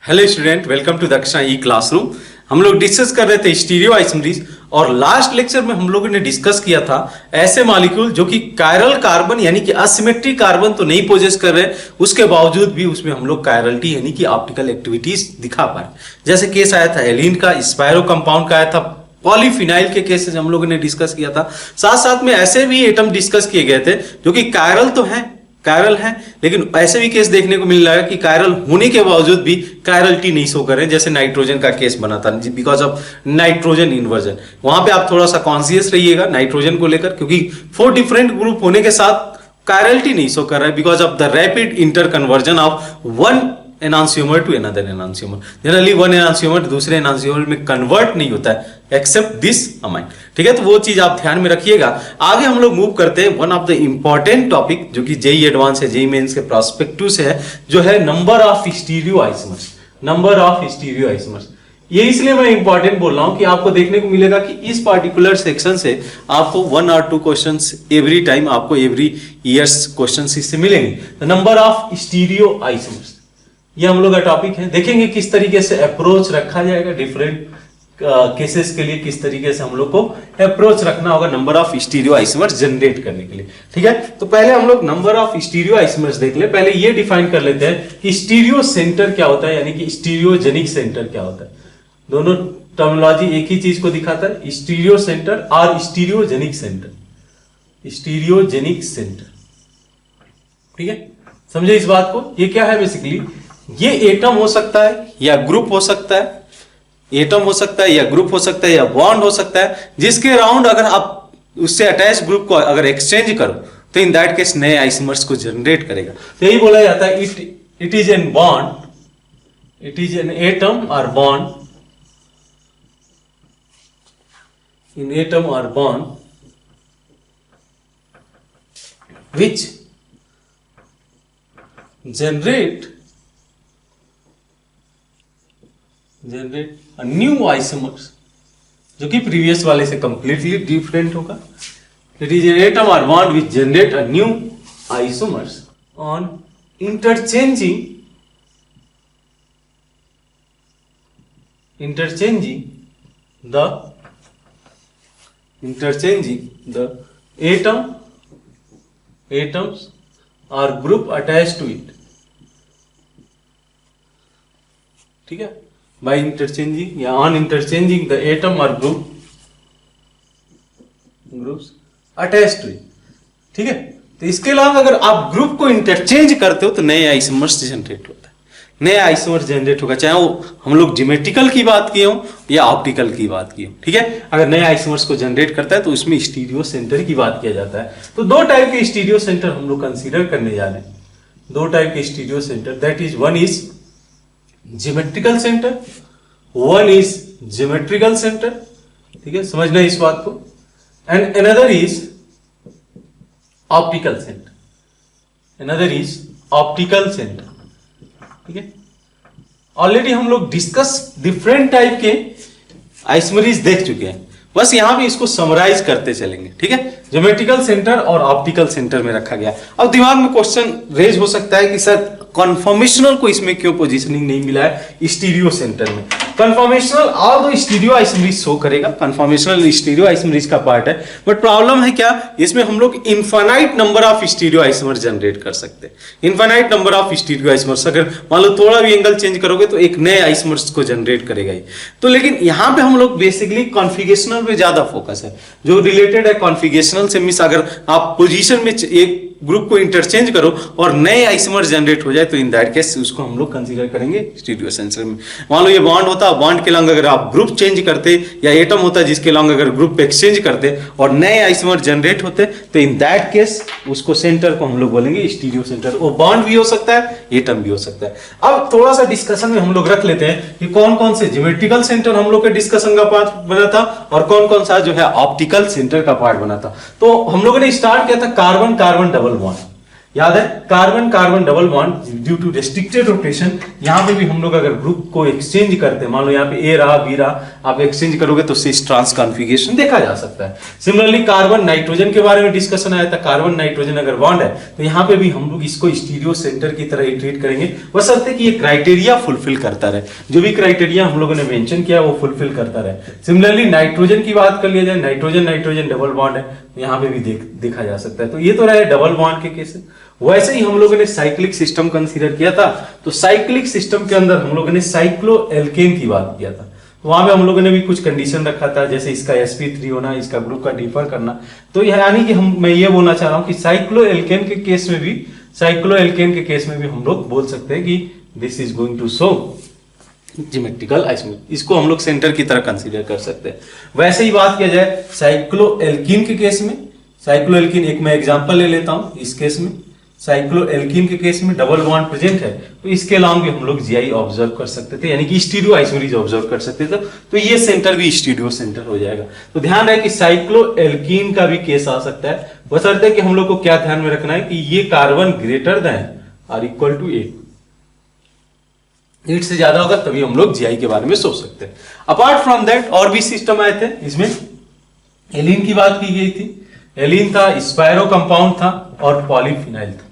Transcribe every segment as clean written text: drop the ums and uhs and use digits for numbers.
Hello student, welcome to दक्षिणा ई classroom. हम लोग डिस्कस कर रहे थे स्टीरियो आइसोमरीज और लास्ट लेक्चर में हम लोगों ने डिस्कस किया था ऐसे मॉलिक्यूल जो कि कायरल कार्बन यानी कि असिमेट्रिक कार्बन तो नहीं पोजेस कर रहे, उसके बावजूद भी उसमें हम लोग कायरलिटी यानी कि ऑप्टिकल एक्टिविटीज दिखा पाए। जैसे केस आया था एलिन का, स्पायरो कंपाउंड का आया था, पॉलीफिनाइल के केसेस हम लोगों ने डिस्कस किया था। साथ साथ में ऐसे भी एटम डिस्कस किए गए थे जो कि कायरल तो हैं, कायरल है, लेकिन ऐसे भी केस देखने को मिल रहा है कि कायरल होने के बावजूद भी कायरलिटी नहीं शो कर रहे हैं। जैसे नाइट्रोजन का केस बना था बिकॉज ऑफ नाइट्रोजन इन्वर्जन। वहां पे आप थोड़ा सा कॉन्शियस रहिएगा नाइट्रोजन को लेकर, क्योंकि 4 डिफरेंट ग्रुप होने के साथ कायरलिटी नहीं शो कर रहा है because of the rapid interconversion of one enantiomer to another enantiomer. Generally one enantiomer दूसरे एनांसियोमर में कन्वर्ट नहीं होता है एक्सेप्ट दिस अमाइन। ठीक है, तो वो चीज आप ध्यान में रखिएगा। आगे हम लोग मूव करते हैं one of the important topic जो कि जेई एडवांस है, जेई मेंस के प्रोस्पेक्टिव से है, जो है number of stereo isomers. Number of stereo isomers ये इसलिए मैं इंपॉर्टेंट बोल रहा हूं कि आपको देखने को मिलेगा कि इस पार्टिकुलर सेक्शन से आपको 1 और 2 क्वेश्चंस एवरी टाइम, आपको एवरी ईयर्स क्वेश्चंस इससे मिलेंगे। नंबर ऑफ स्टीरियो आइसोमर्स ये हम लोग का टॉपिक है। देखेंगे किस तरीके से अप्रोच रखा जाएगा डिफरेंट केसेस के लिए, किस तरीके से हम लोग को अप्रोच रखना होगा number of stereo isomers generate करने के लिए। ठीक है, तो पहले हम लोग नंबर ऑफ स्टीरियो आइसोमर्स देख ले। पहले ये डिफाइन कर लेते हैं कि स्टीरियो सेंटर क्या होता है, यानी कि स्टीरियोजेनिक सेंटर क्या होता है। दोनों टर्मिनोलॉजी एक ही चीज को दिखाता है, स्टीरियो सेंटर और स्टीरियोजेनिक सेंटर। स्टीरियोजेनिक सेंटर, ठीक है, समझे इस बात को। ये क्या है बेसिकली, ये एटम हो सकता है या ग्रुप हो सकता है, एटम हो सकता है या ग्रुप हो सकता है या बॉन्ड हो सकता है, जिसके राउंड अगर आप उससे अटैच ग्रुप को अगर एक्सचेंज करो तो इन दैट केस नए आइसोमर्स को जनरेट करेगा। तो यही बोला जाता है it is an bond, it is an atom और बॉन्ड, इन एटम और bond which generate a new isomers जो कि प्रीवियस वाले से कंप्लीटली डिफरेंट होगा। इट इज एन एटम और bond which generate a new isomers on interchanging the atoms or group attached to it। ठीक है, by interchanging या on interchanging the atom or groups attached to it। ठीक है, तो इसके अलावा अगर आप ग्रुप को इंटरचेंज करते हो तो नए आइसोमर्स जनरेट होता है, नया आइसोमर जनरेट होगा, चाहे वो हम लोग ज्योमेट्रिकल की बात किए हो या ऑप्टिकल की बात की हो। ठीक है, अगर नए आइसोमर्स को जनरेट करता है तो उसमें स्टीरियो सेंटर की बात किया जाता है। तो 2 टाइप के स्टीरियो सेंटर हम लोग कंसीडर करने जा रहे हैं। 2 टाइप के stereo centre, that is one is geometrical centre, one is geometrical centre. ठीक है, समझना इस बात को। And another is optical centre, another is optical centre. ठीक है, ऑलरेडी हम लोग डिस्कस डिफरेंट टाइप के आइसोमरीज देख चुके हैं, बस यहां पे इसको समराइज करते चलेंगे। ठीक है, ज्योमेट्रिकल सेंटर और ऑप्टिकल सेंटर में रखा गया। अब दिमाग में क्वेश्चन रेज हो सकता है कि सर कन्फॉर्मेशनल को इसमें क्यों पोजीशनिंग नहीं मिला है स्टीरियो सेंटर में। कन्फॉर्मेशनल और दो स्टीरियो आइसोमरीज शो करेगा, कन्फॉर्मेशनल स्टीरियो आइसोमरीज का पार्ट है, बट प्रॉब्लम है क्या, इसमें हम लोग infinite number of stereo isomer generate कर सकते हैं। Infinite number of stereo isomers, अगर मान लो थोड़ा भी एंगल चेंज करोगे तो एक नए आइसोमर्स को जनरेट करेगा ये। तो लेकिन यहां पे हम लोग बेसिकली कॉन्फिगरेशनल पे ज्यादा फोकस है, जो रिलेटेड है कॉन्फिगरेशनल से। मींस अगर आप पोजीशन में एक ग्रुप को इंटरचेंज करो और नए आइसोमर जनरेट हो जाए तो इन दैट केस उसको हम लोग कंसीडर करेंगे स्टीरियो सेंटर में। मान लो ये बॉन्ड होता, बॉन्ड के लॉन्ग अगर आप ग्रुप चेंज करते, या एटम होता जिसके लॉन्ग अगर ग्रुप एक्सचेंज करते और नए आइसोमर जनरेट होते तो इन दैट केस उसको सेंटर को हम लोग बोलेंगे स्टीरियो सेंटर। वो बॉन्ड भी हो सकता है, एटम भी हो सकता है। अब थोड़ा सा डिस्कशन में हम लोग रख लेते हैं कि कौन कौन से ज्योमेट्रिकल सेंटर हम लोग के डिस्कशन का पार्ट बना था और कौन कौन सा जो है ऑप्टिकल सेंटर का पार्ट बना था। तो हम लोगों ने स्टार्ट किया था कार्बन कार्बन डबल बॉन्ड। याद है, carbon carbon double bond due to restricted rotation, यहां पे भी हम लोग अगर ग्रुप को एक्सचेंज करते हैं, मान लो यहाँ पे ए रहा बी रहा, आप एक्सचेंज करोगे तो सिस ट्रांस कॉन्फ़िगरेशन देखा जा सकता है। सिमिलरली कार्बन नाइट्रोजन के बारे में डिस्कशन आया था, कार्बन नाइट्रोजन अगर बॉन्ड है तो यहाँ पे भी हम लोग इसको स्टीरियो सेंटर की तरह ही ट्रीट करेंगे, बशर्ते कि ये क्राइटेरिया फुलफिल करता रहे, जो भी क्राइटेरिया हम लोगों ने मेंशन किया वो फुलफिल करता रहे। सिमिलरली नाइट्रोजन की बात कर लिया जाए, नाइट्रोजन नाइट्रोजन डबल बॉन्ड है, यहाँ पे भी देखा जा सकता है। तो ये तो रहे डबल बॉन्ड के केस। वैसे ही हम लोगों ने साइक्लिक सिस्टम कंसीडर किया था, तो साइक्लिक सिस्टम के अंदर हम लोगों ने साइक्लोएल्केन की बात किया था, तो वहां पे हम लोगों ने भी कुछ कंडीशन रखा था, जैसे इसका sp3 होना, इसका ग्रुप का डिफर करना। तो यानी कि मैं ये बोलना चाह रहा हूं कि साइक्लोएल्केन के केस में भी हम लोग बोल सकते हैं कि this is going to show geometrical isomer, इसको हम लोग सेंटर की तरह कंसीडर कर सकते हैं। वैसे ही बात किया जाए साइक्लोएल्कीन के केस में, साइक्लोएल्कीन एक मैं एग्जांपल ले लेता हूं, इस केस में साइक्लोएल्कीन के केस में डबल बॉन्ड प्रेजेंट है, तो इसके अलावा भी हम लोग जीआई ऑब्जर्व कर सकते थे, यानी कि स्टीरियो आइसोमरेज ऑब्जर्व कर सकते थे, तो ये सेंटर भी स्टीरियो सेंटर हो जाएगा। तो ध्यान रहे कि साइक्लोएल्कीन का भी केस आ सकता है, बशर्ते कि हम लोग को क्या ध्यान में रखना है कि ये carbon greater than or equal to 8 से ज्यादा होगा, तभी हम लोग जीआई के बारे में सोच सकते हैं। अपार्ट फ्रॉम दैट और भी सिस्टम आए थे, इसमें एलिन की बात की गई थी, एलिन था, स्पायरो कंपाउंड था और पॉलीफिनाइल था,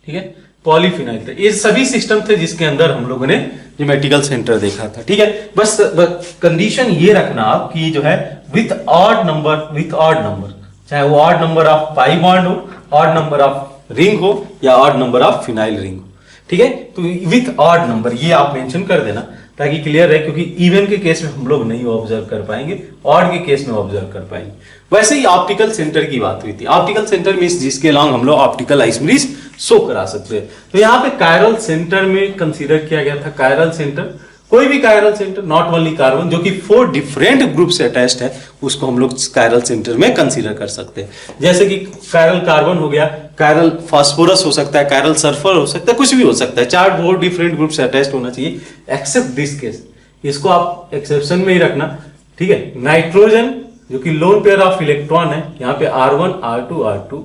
ठीक है, पॉलीफिनाइल था। ये सभी सिस्टम थे जिसके अंदर हम लोगों ने ज्योमेट्रिकल सेंटर देखा था, ठीक है। बस कंडीशन ये रखना आप कि जो है विथ ऑड नंबर, चाहे वो odd number of pi bond हो, ऑड नंबर ऑफ रिंग हो या odd number of phenyl ring हो, ठीक है। तो विथ ऑड नंबर ये आप मेंशन कर देना ताकि क्लियर रहे, क्योंकि इवन के केस में हम लोग नहीं ऑब्जर्व कर पाएंगे, ऑड के केस में ऑब्जर्व कर पाएंगे। वैसे ही ऑप्टिकल सेंटर की बात हुई थी, ऑप्टिकल सेंटर मींस जिसके अलावा हम लोग ऑप्टिकल आइसोमरेज शो करा सकते हैं। तो यहाँ पे कायरल सेंटर में कंसीडर किया गया था, कायरल सेंटर, कोई भी chiral centre, not only carbon, जो कि 4 डिफरेंट ग्रुप से अटैच्ड है, उसको हम लोग कायरल सेंटर में कंसीडर कर सकते हैं। जैसे कि कायरल कार्बन हो गया, कायरल फास्फोरस हो सकता है, कायरल सल्फर हो सकता है, कुछ भी हो सकता है, 4 डिफरेंट ग्रुप से अटैच्ड होना चाहिए, एक्सेप्ट दिस केस, इसको आप एक्सेप्शन में ही रखना, ठीक है। नाइट्रोजन जो कि लोन पेयर ऑफ इलेक्ट्रॉन है, यहाँ पे R1 R2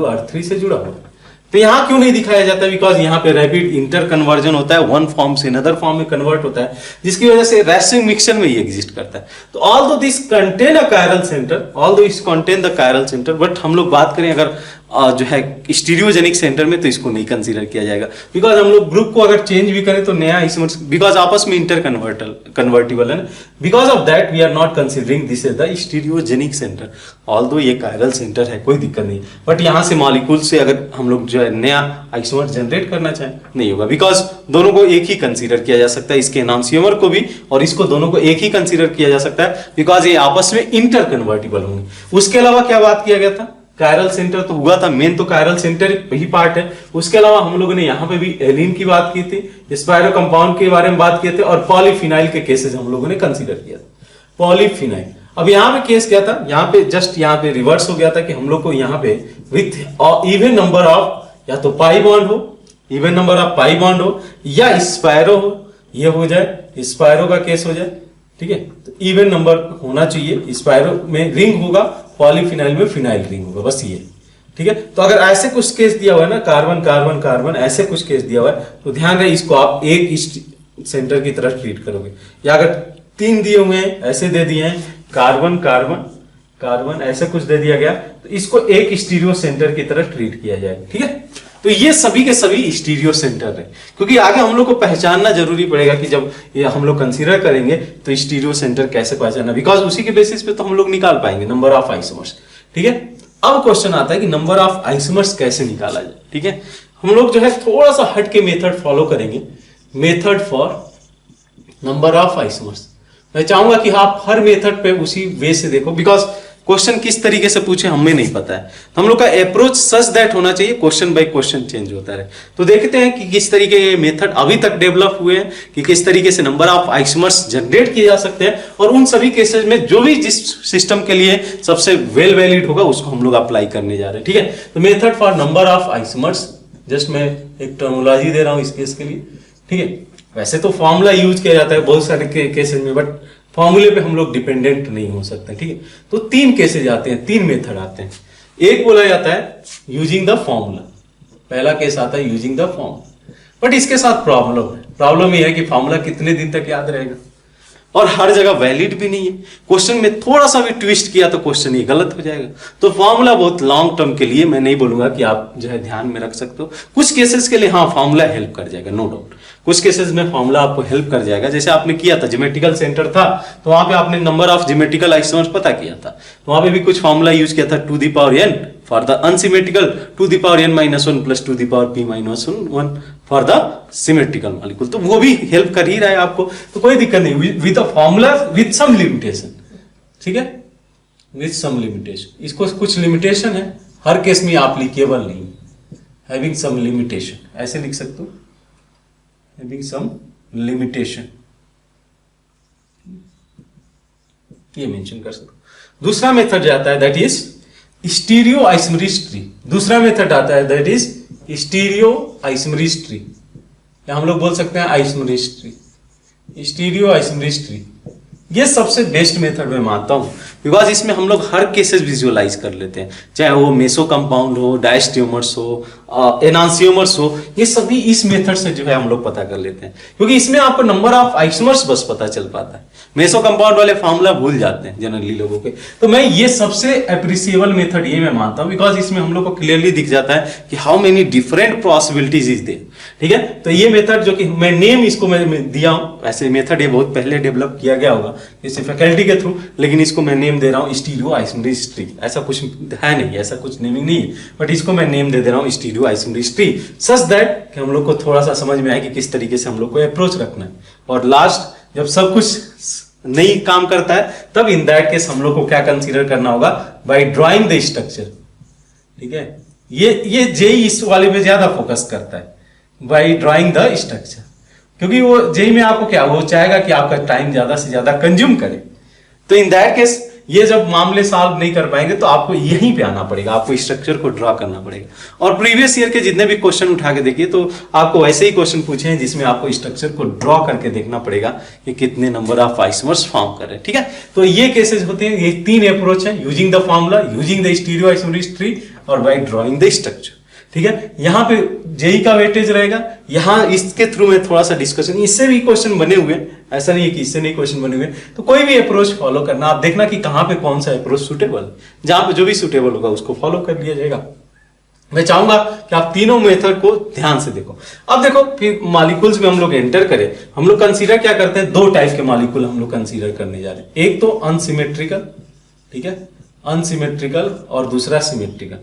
R3 से जुड़ा हुआ है, तो यहां क्यों नहीं दिखाया जाता? बिकॉज यहाँ पे रैपिड इंटर कन्वर्जन होता है, वन फॉर्म से अनदर फॉर्म में कन्वर्ट होता है, जिसकी वजह से रेसिंग मिक्सचर में ये एग्जिस्ट करता है। तो although this contain a chiral centre, although is contain the chiral centre, but हम लोग बात करें अगर जो है स्टीरियोजेनिक सेंटर में, तो इसको नहीं कंसीडर किया जाएगा, बिकॉज हम लोग ग्रुप को अगर चेंज भी करें तो नया आइसोमर्स, बिकॉज आपस में इंटर कन्वर्टिबल है ना, because of that we are not considering this is the stereogenic centre. Although ये कायरल सेंटर है, कोई दिक्कत नहीं, बट यहाँ से मॉलिक्यूल से अगर हम लोग जो है नया आइसोमर जनरेट करना चाहें नहीं होगा, बिकॉज दोनों को एक ही कंसीडर किया जा सकता है, इसके एनांसियोमर को भी और इसको दोनों को एक ही कंसीडर किया जा सकता है, बिकॉज ये आपस में इंटर कन्वर्टिबल होंगे। उसके अलावा क्या बात किया गया था? कायरल सेंटर तो हुआ था, मेन तो कायरल सेंटर ही पार्ट है। उसके अलावा हम लोगों ने यहाँ पे भी एलिन की बात की थी, स्पायरो कंपाउंड के बारे में बात किए थे, और पॉलीफिनाइल के केसेस हम लोगों ने कंसीडर किया था। पॉलीफिनाइल, अब यहाँ पे केस क्या था, यहाँ पे जस्ट यहाँ पे रिवर्स हो गया था कि हम लोग को यहाँ पे विथ इवन नंबर ऑफ, या तो पाई बॉन्ड हो, even number of pi bond हो, या स्पायरो हो, ये हो जाए, स्पायरो का केस हो जाए, ठीक है। तो इवन नंबर होना चाहिए, स्पायरो में रिंग होगा, पॉलीफिनाइल में फिनाइल रिंग होगा, बस ये, ठीक है। तो अगर ऐसे कुछ केस दिया हुआ है ना, कार्बन कार्बन कार्बन, ऐसे कुछ केस दिया हुआ है, तो ध्यान रहे इसको आप एक सेंटर की तरह ट्रीट करोगे। या अगर 3 दिए हुए हैं, ऐसे दे दिए हैं, कार्बन कार्बन कार्बन, ऐसे कुछ दे दिया गया, तो इसको एक स्टीरियो सेंटर की तरह ट्रीट किया जाएगा, ठीक है। तो ये सभी के सभी स्टीरियो सेंटर है, क्योंकि आगे हम लोग को पहचानना जरूरी पड़ेगा कि जब ये हम लोग कंसीडर करेंगे तो स्टीरियो सेंटर कैसे पहचानना, बिकॉज उसी के बेसिस पे तो हम लोग निकाल पाएंगे नंबर ऑफ आइसोमर्स, ठीक है। अब क्वेश्चन आता है कि नंबर ऑफ आइसोमर्स कैसे निकाला जाए, ठीक है। हम लोग जो है थोड़ा सा हट के मेथड फॉलो करेंगे, method for number of isomers. मैं चाहूंगा कि आप हर मेथड पे उसी वे से देखो, बिकॉज क्वेश्चन किस तरीके से पूछे हमें नहीं पता है, तो हम लोग का अप्रोच सच दैट होना चाहिए, क्वेश्चन बाय क्वेश्चन चेंज होता रहे। तो देखते हैं कि किस तरीके के मेथड अभी तक डेवलप हुए हैं, कि किस तरीके से नंबर ऑफ आइसोमर्स जनरेट किए जा सकते हैं, और उन सभी केसेस में जो भी जिस सिस्टम के लिए सबसे वेल वैलिड होगा उसको हम लोग अप्लाई करने जा रहे हैं, ठीक है। तो method for number of isomers, just मैं एक टर्मिनोलॉजी दे रहा हूं इस केस के लिए, ठीक है। वैसे तो फॉर्मूला यूज किया जाता है बहुत सारे केसेस में, बट फॉर्मूले पे हम लोग डिपेंडेंट नहीं हो सकते, ठीक है। तो 3 केसेज आते हैं, 3 मेथड आते हैं। एक बोला जाता है यूजिंग द फॉर्मूला, पहला केस आता है यूजिंग द फॉर्मूला, बट इसके साथ प्रॉब्लम है। प्रॉब्लम यह है कि फॉर्मूला कितने दिन तक याद रहेगा और हर जगह वैलिड भी नहीं है। क्वेश्चन में थोड़ा सा भी ट्विस्ट किया तो क्वेश्चन ये गलत हो जाएगा। तो फॉर्मूला बहुत लॉन्ग टर्म के लिए मैं नहीं बोलूंगा कि आप जो है ध्यान में रख सकते हो। कुछ केसेस के लिए हाँ फॉर्मूला हेल्प कर जाएगा, नो डाउट। कुछ केसेस में फॉर्मूला आपको हेल्प कर जाएगा। जैसे आपने किया था ज्योमेट्रिकल सेंटर था तो वहां पे आपने नंबर ऑफ ज्योमेट्रिकल आइसोमर्स पता किया था, तो वहां पे भी कुछ फॉर्मूला यूज किया था, to the power n for the unsymmetrical, to the power n minus one plus to the power p minus one for the symmetrical molecule. तो वो भी हेल्प कर ही रहा है आपको, तो कोई दिक्कत नहीं। With a formula with some limitation, ठीक है, विद सम लिमिटेशन। इसको कुछ लिमिटेशन है, हर केस में एप्लीकेबल नहीं, हैविंग सम लिमिटेशन, ऐसे लिख सकते हो, हैविंग सम लिमिटेशन, ये मेंशन कर सकते हो। दूसरा मेथड आता है that is stereoisomeric tree. दूसरा मेथड आता है that is stereoisomeric tree, या हम लोग बोल सकते हैं isomeric tree, stereoisomeric tree. ये सबसे बेस्ट मेथड मैं मानता हूं, बिकॉज इसमें हम लोग हर केसेस विजुअलाइज कर लेते हैं, चाहे वो मेसो कंपाउंड हो, डायस्टियोमर्स हो, एनांसियोमर्स हो, ये सभी इस मेथड से जो है हम लोग पता कर लेते हैं, क्योंकि इसमें आपको नंबर ऑफ आइसोमर्स बस पता चल पाता है। मेसो कंपाउंड वाले फॉर्मूला भूल जाते हैं जनरली लोगों के। तो मैं ये सबसे अप्रिसिएबल मेथड ये मैं मानता हूं, बिकॉज इसमें हम लोग को क्लियरली दिख जाता है कि how many different possibilities is there, ठीक है। तो ये मेथड जो कि मैं नेम इसको मैं दिया हूं, ऐसे मेथड ये बहुत पहले डेवलप किया गया होगा इसे फैकल्टी के थ्रू, लेकिन इसको मैं नेम दे रहा हूं स्टीरियो आइसोमेरिक ट्री। ऐसा कुछ है नहीं, ऐसा कुछ नेमिंग नहीं है, बट इसको मैं नेम दे दे रहा हूं stereo isomeric tree, such that कि हम लोग को थोड़ा सा समझ में आए कि किस तरीके से हम लोग को अप्रोच रखना है। और लास्ट जब सब कुछ नहीं काम करता है तब इन दैट केस हम लोग को क्या कंसीडर करना होगा, बाय ड्राइंग द स्ट्रक्चर, ठीक है। ये जेई इस वाले पे ज्यादा फोकस करता है, बाय ड्राइंग द स्ट्रक्चर, क्योंकि वो जेई में आपको क्या वो चाहेगा कि आपका टाइम ज्यादा से ज्यादा कंज्यूम करे। तो इन दैट केस ये जब मामले सॉल्व नहीं कर पाएंगे तो आपको यहीं पे आना पड़ेगा, आपको स्ट्रक्चर को ड्रॉ करना पड़ेगा। और प्रीवियस ईयर के जितने भी क्वेश्चन उठा के देखिए तो आपको वैसे ही क्वेश्चन पूछे हैं जिसमें आपको स्ट्रक्चर को ड्रॉ करके देखना पड़ेगा कि कितने नंबर ऑफ आइसोमर्स फॉर्म कर रहे हैं, ठीक है। तो ये केसेस होते हैं, ये तीन अप्रोच है, using the formula, using the stereo isomeric tree और बाय ड्रॉइंग द स्ट्रक्चर, ठीक है। यहाँ पे जेई का वेटेज रहेगा, यहाँ इसके थ्रू में थोड़ा सा डिस्कशन, इससे भी क्वेश्चन बने हुए हैं, ऐसा नहीं है कि इससे नहीं क्वेश्चन बने हुए। तो कोई भी अप्रोच फॉलो करना, आप देखना कि कहाँ पे कौन सा अप्रोच सुटेबल, जहां पे जो भी सुटेबल होगा उसको फॉलो कर लिया जाएगा। मैं चाहूंगा कि आप तीनों मेथड को ध्यान से देखो। अब देखो फिर मॉलिक्यूल्स में हम लोग एंटर करें, हम लोग कंसीडर क्या करते हैं, दो टाइप के मॉलिक्यूल हम लोग कंसीडर करने जा रहे हैं। एक तो अनसिमेट्रिकल, ठीक है, अनसिमेट्रिकल, और दूसरा सिमेट्रिकल,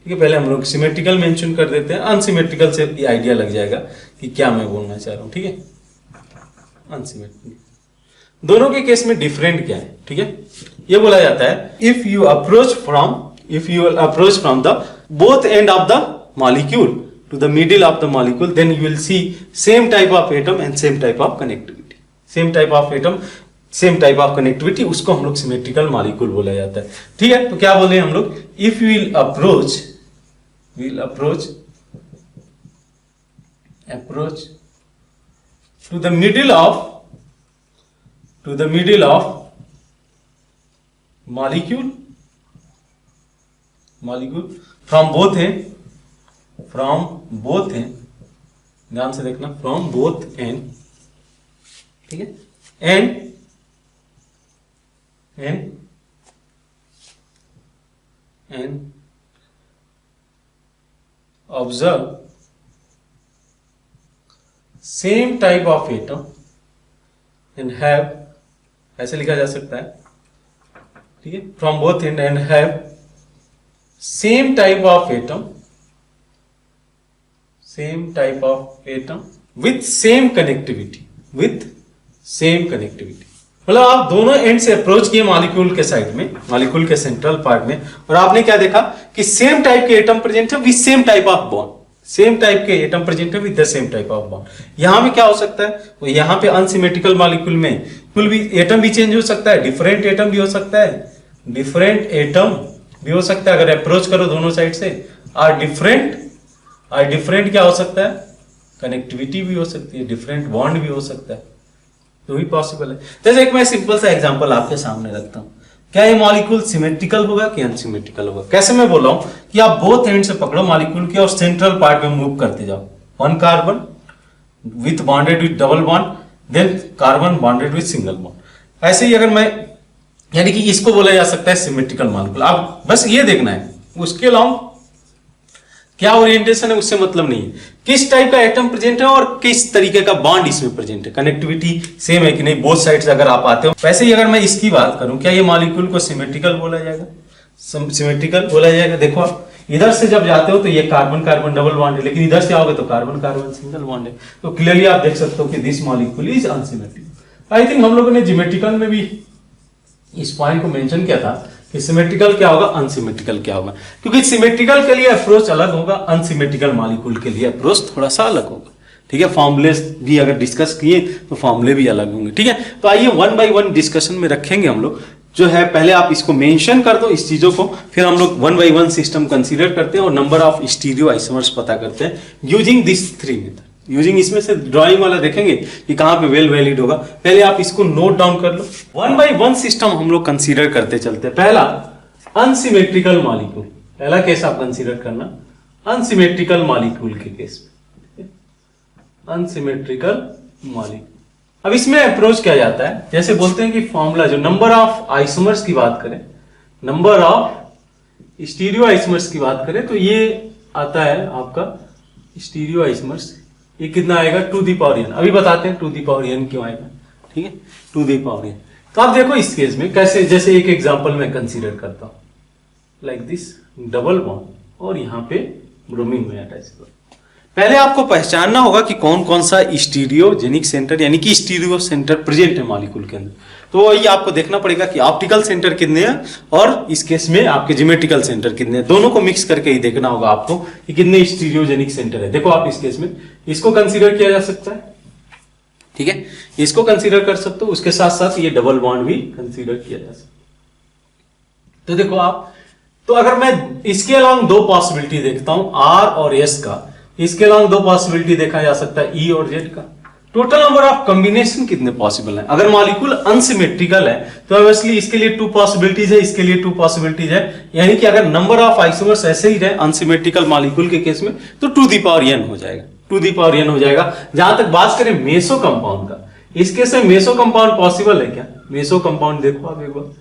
ठीक है। पहले हम लोग सिमेट्रिकल मेंशन कर देते हैं, अनसिमेट्रिकल से ये आइडिया लग जाएगा कि क्या मैं बोलना चाह रहा हूं, ठीक है। अनसिमेट्रिकल दोनों के केस में डिफरेंट क्या है, ठीक है। ये बोला जाता है if you approach from the both end of the molecule to the middle of the molecule, then you will see same type of atom and same type of connectivity, same type of atom same type of connectivity, उसको हम लोग symmetrical molecule बोला जाता है, ठीक है। तो क्या बोले हम लोग, if you will approach to the middle of molecule from both end, ध्यान से देखना, from both end, ठीक है, and observe same type of atom and have, ऐसे लिखा जा सकता है, ठीक है, from both end and have same type of atom with same connectivity, मतलब आप दोनों एंड से अप्रोच किए मॉलिक्यूल के साइड में, मॉलिक्यूल के सेंट्रल पार्ट में, और आपने क्या देखा कि सेम टाइप के एटम प्रेजेंट है with same type of bond, same type के एटम प्रेजेंट है with the same type of bond. यहां में क्या हो सकता है, वो यहाँ पे अनसिमेट्रिकल मॉलिक्यूल में कुल भी एटम भी चेंज हो सकता है, डिफरेंट एटम भी हो सकता है, अगर अप्रोच करो दोनों साइड से, और डिफरेंट क्या हो सकता है, कनेक्टिविटी भी हो सकती है, डिफरेंट बॉन्ड भी हो सकता है, तो भी पॉसिबल है। जैसे एक मैं सिंपल सा एग्जांपल आपके सामने रखता हूं, क्या ये मॉलिक्यूल सिमेट्रिकल होगा कि अनसिमेट्रिकल होगा? कैसे मैं बोल रहा हूं कि आप बोथ एंड से पकड़ो मॉलिक्यूल के और सेंट्रल पार्ट में मूव करते जाओ, one carbon with bonded with double bond, then carbon bonded with single bond. ऐसे ही अगर मैं, यानी कि इसको बोला जा सकता है सिमेट्रिकल मॉलिक्यूल। आप बस ये देखना है, उसके अलावा क्या ओरिएंटेशन है उससे मतलब नहीं है, किस टाइप का एटम प्रेजेंट है और किस तरीके का बॉन्ड इसमें प्रेजेंट है, कनेक्टिविटी सेम है कि नहीं, बोथ साइड से अगर आप आते हो। वैसे ही अगर मैं इसकी बात करूं, क्या ये मॉलिक्यूल को सिमेट्रिकल बोला जाएगा? सिमेट्रिकल बोला जाएगा। देखो आप इधर से जब जाते हो तो ये कार्बन कार्बन डबल बॉन्ड है, लेकिन इधर से आओगे तो कार्बन कार्बन सिंगल बॉन्ड है। तो क्लियरली आप देख सकते हो कि this molecule is unsymmetrical. I think हम लोगों ने ज्योमेट्रिकल में भी इस पॉइंट को मेंशन किया था कि सिमेट्रिकल क्या होगा, अनसिमेट्रिकल क्या होगा, क्योंकि सिमेट्रिकल के लिए अप्रोच अलग होगा, अनसिमेट्रिकल मॉलिक्यूल के लिए अप्रोच थोड़ा सा अलग होगा। ठीक है, फॉर्मूले भी अगर डिस्कस किए तो फॉर्मूले भी अलग होंगे। ठीक है, तो आइए वन बाय वन डिस्कशन में रखेंगे हम लोग। जो है पहले आप इसको मेंशन कर दो इस चीजों को, फिर हम लोग one by one system consider करते हैं और नंबर ऑफ स्टीरियो आइसोमर्स पता करते हैं using this three method. Using इसमें से ड्राइंग वाला देखेंगे कि कहां पे वेल वैलिड होगा। पहले आप इसको नोट डाउन कर लो। वन बाय वन सिस्टम हम लोग कंसीडर करते चलते हैं। पहला अनसिमेट्रिकल मॉलिक्यूल, पहला केस आप कंसीडर करना अनसिमेट्रिकल मॉलिक्यूल के केस में, अनसिमेट्रिकल मॉलिक्यूल। अब इसमें अप्रोच किया जाता है, जैसे बोलते हैं कि फॉर्मूला जो नंबर ऑफ आइसोमर्स की बात करें, नंबर ऑफ स्टीरियो आइसोमर्स की बात करें तो ये आता है आपका स्टीरियो आइसोमर्स, ये कितना आएगा 2 दी पावर n। अभी बताते हैं 2 दी पावर n क्यों आएगा। ठीक है, 2 दी पावर n। तो आप देखो इस केस में कैसे, जैसे एक एग्जांपल मैं कंसीडर करता हूं, लाइक दिस डबल बॉन्ड और यहां पे ब्रोमीन में अटैच करो। पहले आपको पहचानना होगा कि कौन कौन सा स्टीरियोजेनिक सेंटर यानी कि स्टीरियो सेंटर प्रेजेंट है मॉलिक्यूल के अंदर। तो वही आपको देखना पड़ेगा कि ऑप्टिकल सेंटर कितने हैं और इस केस में आपके ज्योमेट्रिकल सेंटर कितने हैं। दोनों को मिक्स करके ही देखना होगा आपको कि कितने स्टीरियोजेनिक सेंटर है। देखो आप इस केस में इसको कंसीडर किया जा सकता है, ठीक है, इसको कंसीडर कर सकते हो, उसके साथ साथ ये डबल बॉन्ड भी कंसीडर किया जा सकता है। तो देखो आप, तो अगर मैं इसके अलावा दो पॉसिबिलिटी देखता हूं आर और एस का, इसके अलावा दो पॉसिबिलिटी देखा जा सकता है ई और जेड का। टोटल नंबर ऑफ कॉम्बिनेशन कितने पॉसिबल है? अगर मॉलिक्यूल अनसिमेट्रिकल है तो ऑब्वियसली इसके लिए 2 पॉसिबिलिटीज है, इसके लिए 2 पॉसिबिलिटीज है, यानी कि अगर नंबर ऑफ आइसोमर्स ऐसे ही रहे अनसिमेट्रिकल मॉलिक्यूल के केस में तो 2 दी पावर n हो जाएगा, 2 दी पावर n हो जाएगा। जहां तक बात करें मेसो कंपाउंड का, इस केस में मेसो कंपाउंड पॉसिबल है क्या? मेसो कंपाउंड देखो आप एक बार,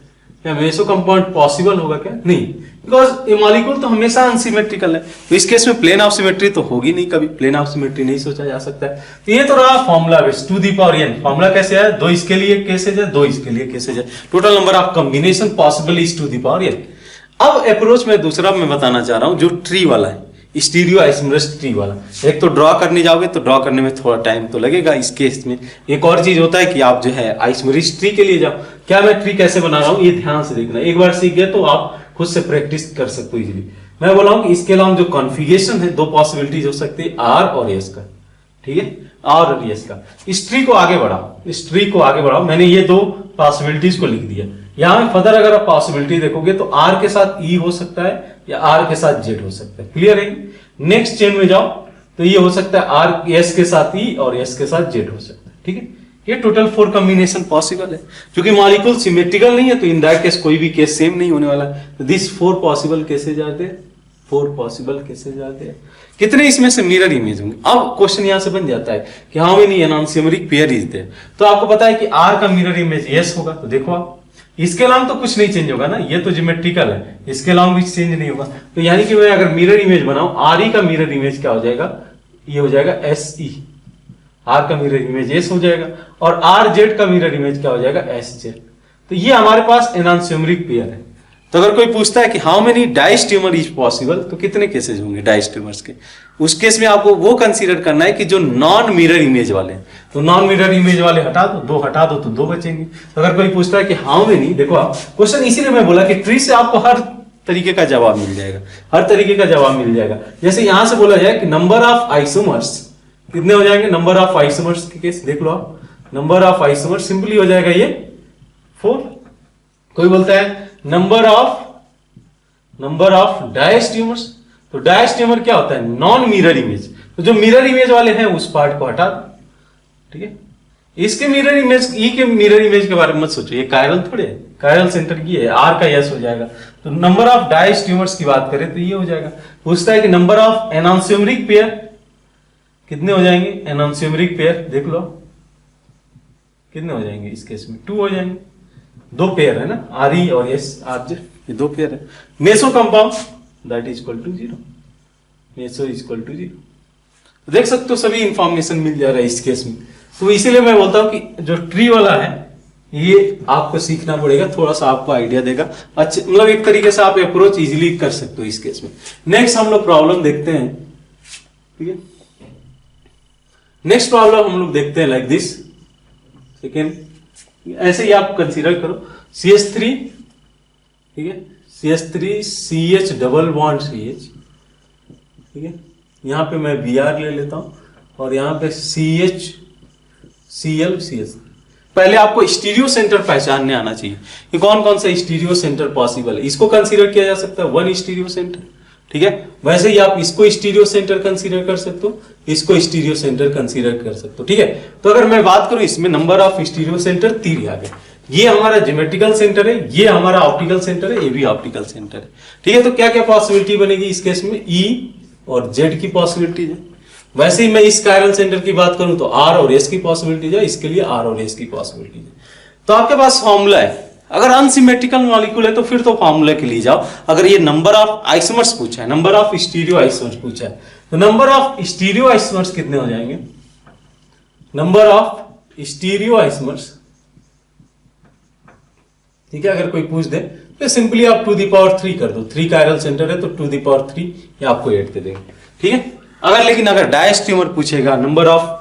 क्या मेसो कंपाउंड पॉसिबल होगा क्या? नहीं, बिकॉज ये मॉलिक्यूल तो हमेशा अनसिमेट्रिकल है, तो इस केस में प्लेन ऑफ सिमेट्री तो होगी नहीं, कभी प्लेन ऑफ सिमेट्री नहीं सोचा जा सकता है। तो ये तो रहा formula base 2 the power n। Formula कैसे है? 2 इसके लिए केसेज है, 2 इसके लिए केसेज है। Total number of combination possible is 2 the power n। अब अप्रोच में दूसरा मैं बताना चाह रहा हूं जो ट्री वाला है, स्टीरियो आइसोमरस ट्री वाला। एक तो ड्रॉ करने जाओगे तो ड्रॉ करने में थोड़ा टाइम तो लगेगा इस केस में। एक और चीज होता है कि आप जो है आइसोमरस ट्री के लिए जाओ। क्या मैं ट्री कैसे बना रहा हूं ये ध्यान से देखना, एक बार सीख गए तो आप खुद से प्रैक्टिस कर सकते हो इजीली। मैं बोला हूं कि इसके अलावा जो कॉन्फ़िगरेशन है 2 पॉसिबिलिटीज हो सकती है आर और एस का, ठीक है, आर और एस का। इस ट्री को आगे बढ़ाओ, इस ट्री को आगे बढ़ाओ। मैंने ये 2 पॉसिबिलिटीज को लिख दिया। यहां फर्दर अगर आप पॉसिबिलिटी देखोगे तो आर के साथ ई हो सकता है या आर के साथ जेड हो सकता है। क्लियर है? नेक्स्ट चेन में जाओ तो ये हो सकता है आर एस के साथ ई और एस के साथ जेड हो सकता है। ठीक है, ये टोटल 4 कॉम्बिनेशन पॉसिबल है। क्योंकि मॉलिक्यूल सिमेट्रिकल नहीं है तो इन दैट केस कोई भी केस सेम नहीं होने वाला है। तो this 4 possible cases are there, 4 possible cases are there. कितने इसमें से मिरर इमेज होंगे? अब क्वेश्चन यहां से बन जाता है कि how many enantiomeric pair is there. तो आपको पता है कि आर का मिरर इमेज यस होगा, तो देखो आप इसके अलावा तो कुछ नहीं चेंज होगा ना, ये तो ज्योमेट्रिकल है, इसके अलावा भी चेंज नहीं होगा। तो यानी कि मैं अगर मिरर इमेज बनाऊं, आर ई का मिरर इमेज क्या हो जाएगा? ये हो जाएगा एस ई। आर का मिरर इमेज एस हो जाएगा और आर जेड का मिरर इमेज क्या हो जाएगा? S Z. तो ये हमारे पास एनोन्सिमेरिक पेयर है। तो अगर कोई पूछता है कि हाउ मेनी डाइस्टेमर इज पॉसिबल, तो कितने केसेज होंगे डाइस्टेमर्स के? उस केस में आपको वो कंसीडर करना है कि जो नॉन मिरर इमेज वाले हैं। तो नॉन मिरर इमेज वाले हटा दो, 2 हटा दो तो 2 बचेंगे। तो अगर कोई पूछता है कि हाउ मेनी, देखो आप क्वेश्चन इसीलिए मैं बोला कि ट्री से आपको हर तरीके का जवाब मिल जाएगा, हर तरीके का जवाब मिल जाएगा। जैसे यहां से बोला जाए कि नंबर ऑफ आइसोमर्स कितने हो जाएंगे? नंबर ऑफ आइसोमर्स के केस देख लो आप, नंबर ऑफ आइसोमर्स सिंपली हो जाएगा ये 4। कोई बोलता है नंबर ऑफ डायस्टेमर्स, तो डायस्टेमर क्या होता है? Non mirror image. तो जो मिरर इमेज वाले हैं उस पार्ट को हटा दो, ठीक है। इसके मिरर इमेज, ई के मिरर इमेज के बारे में मत सोचो, ये कायरल थोड़े है, कायरल सेंटर की है, आर का यस हो जाएगा। तो नंबर ऑफ डायस्ट्यूमर्स की बात करें तो ये हो जाएगा। पूछता है कि नंबर ऑफ एनान्सियोमरिक पेयर कितने हो जाएंगे, एनान्सियोमरिक पेयर देख लो कितने हो जाएंगे, इस केस में 2 हो जाएंगे, 2 पेयर है ना, आर ई और एस आर जे, ये 2 पेयर है। Meso compound that is equal to 0, meso is equal to 0। देख सकते हो सभी इंफॉर्मेशन मिल जा रहा है इस केस में। तो इसीलिए मैं बोलता हूं कि जो ट्री वाला है ये आपको सीखना पड़ेगा, थोड़ा सा आपको आइडिया देगा, अच्छे मतलब एक तरीके से आप अप्रोच इजीली कर सकते हो इस केस में। नेक्स्ट हम लोग प्रॉब्लम देखते हैं, ठीक है। नेक्स्ट प्रॉब्लम हम लोग देखते हैं लाइक दिस, सेकेंड ऐसे ही आप कंसीडर करो CH3, ठीक है, CH3 CH double bond CH, ठीक है, यहां पे मैं Br ले लेता हूं और यहां पे CH Cl CH। पहले आपको स्टीरियो सेंटर पहचानने आना चाहिए कि कौन कौन सा स्टीरियो सेंटर पॉसिबल है। इसको कंसीडर किया जा सकता है 1 स्टीरियो सेंटर, ठीक है। वैसे ही आप इसको स्टीरियो सेंटर कंसीडर कर सकते हो, इसको स्टीरियो सेंटर कंसीडर कर सकते हो, ठीक है। तो अगर मैं बात करूं इसमें नंबर ऑफ स्टीरियो सेंटर 3 आ गए। ये हमारा ज्योमेट्रिकल सेंटर है, ये हमारा ऑप्टिकल सेंटर है, ये भी ऑप्टिकल सेंटर है, ठीक है। तो क्या क्या पॉसिबिलिटी बनेगी इस केस में, E और Z की पॉसिबिलिटी है। वैसे ही मैं इस कायरल सेंटर की बात करूं तो R और S की पॉसिबिलिटी है, इसके लिए R और S की पॉसिबिलिटी है। तो आपके पास फॉर्मूला है, अगर अनसिमेट्रिकल मॉलिक्यूल है तो फिर तो फॉर्मूला के लिए जाओ। अगर ये नंबर ऑफ आइसोमर्स पूछा है, नंबर ऑफ स्टीरियो आइसोमर्स पूछा है, तो नंबर ऑफ स्टीरियो आइसोमर्स कितने हो जाएंगे, नंबर ऑफ स्टीरियो आइसोमर्स, ठीक है। अगर कोई पूछ दे तो सिंपली आप 2 दी पावर 3 कर दो, 3 कायरल सेंटर है तो 2 दी पावर 3 ये आपको 8 दे देंगे, ठीक है। लेकिन अगर डायस्ट्यूमर पूछेगा, नंबर ऑफ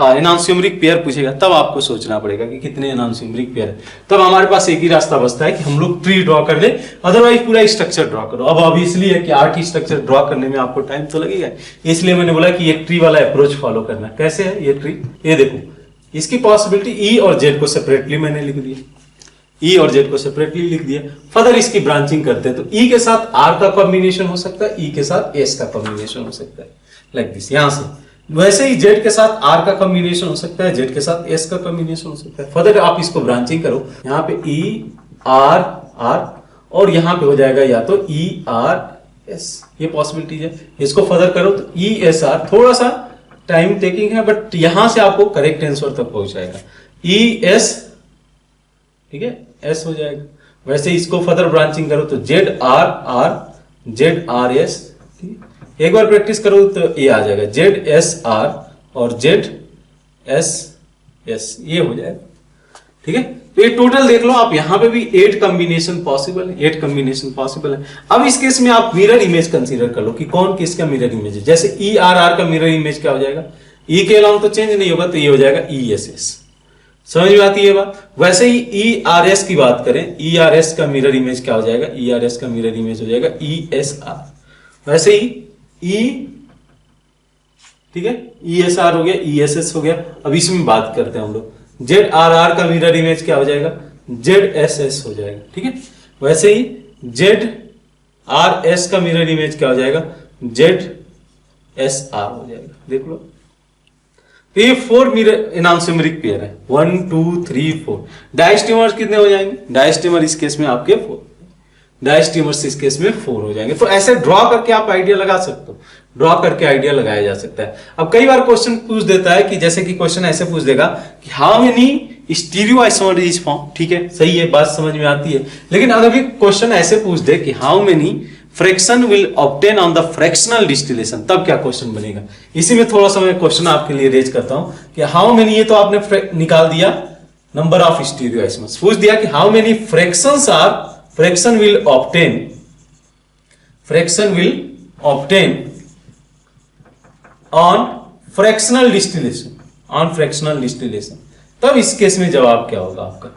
एनान्सियोमरिक पेयर पूछेगा, तब आपको सोचना पड़ेगा कि कितने एनान्सियोमरिक पेयर है। तब हमारे पास एक ही रास्ता बचता है कि हम लोग ट्री ड्रॉ कर ले, अदरवाइज पूरा स्ट्रक्चर ड्रॉ करो। अब ऑब्वियसली है कि आर्ट स्ट्रक्चर ड्रॉ करने में आपको टाइम तो लगेगा, इसलिए मैंने बोला कि ये ट्री वाला अप्रोच फॉलो करना। कैसे है ये ट्री, ये देखो इसकी पॉसिबिलिटी E और Z को सेपरेटली मैंने लिख दिया, E और Z को सेपरेटली लिख दिया। फर्दर इसकी ब्रांचिंग करते हैं तो E के साथ R का कॉम्बिनेशन हो सकता है, E के साथ S का कॉम्बिनेशन हो सकता है, लाइक दिस यहां से। वैसे ही Z के साथ R का कॉम्बिनेशन हो सकता है, Z के साथ S का कॉम्बिनेशन हो सकता है। फर्दर आप इसको ब्रांचिंग करो, यहाँ पे E R R और यहाँ पे हो जाएगा या तो E R S, ये पॉसिबिलिटीज है। इसको फर्दर करो तो E S R, थोड़ा सा टाइम टेकिंग है बट यहां से आपको करेक्ट आंसर तक पहुंच जाएगा। E S, ठीक है, S हो जाएगा। वैसे इसको फर्दर ब्रांचिंग करो तो Z R R Z R S, एक बार प्रैक्टिस करो तो ये आ जाएगा Z S R और Z S S, ये हो जाएगा, ठीक है। तो ये टोटल देख लो आप, यहां पे भी 8 कॉम्बिनेशन पॉसिबल है, 8 कॉम्बिनेशन पॉसिबल है। अब इस केस में आप मिरर इमेज कंसीडर कर लो कि कौन किसका मिरर इमेज है। जैसे E R R का मिरर इमेज क्या हो जाएगा, E के अलावा तो चेंज नहीं होगा तो ये हो जाएगा E S S, समझ में आती है बात। वैसे ही E R S की बात करें, E R S का मिरर इमेज क्या हो जाएगा, E R S का मिरर इमेज हो जाएगा E S R। वैसे ही E, ठीक है, E S R हो गया, E S S हो गया। अब इसमें बात करते हैं हम लोग, Z R R का मिरर इमेज क्या हो जाएगा, Z S S हो जाएगा, ठीक है। वैसे ही Z R S का मिरर इमेज क्या हो जाएगा, Z S R हो जाएगा, देख लो। तो ये 4 मिरर एनान्सियोमरिक पेयर है, 1 2 3 4। डायस्ट्यूमर्स कितने हो जाएंगे, डायस्ट्यूमर इस केस में आपके 4, डायस्ट्यूमर्स इस केस में 4 हो जाएंगे। तो ऐसे ड्रॉ करके आप आइडिया लगा सकते हो, ड्रॉ करके आइडिया लगाया जा सकता है। अब कई बार क्वेश्चन पूछ देता है कि जैसे कि क्वेश्चन ऐसे पूछ देगा कि how many stereo isomer is form, ठीक है, सही है, बात समझ में आती है। लेकिन अगर भी क्वेश्चन ऐसे पूछ दे कि how many fraction will obtain on the fractional distillation, तब क्या क्वेश्चन बनेगा। इसी में थोड़ा सा मैं क्वेश्चन आपके लिए रेज करता हूं कि हाउ मेनी, ये तो आपने निकाल दिया नंबर ऑफ स्टीरियो आइसोमर्स, पूछ दिया कि how many fractions are, fraction will obtain on fractional distillation, on fractional distillation. तब इस केस में जवाब क्या होगा आपका,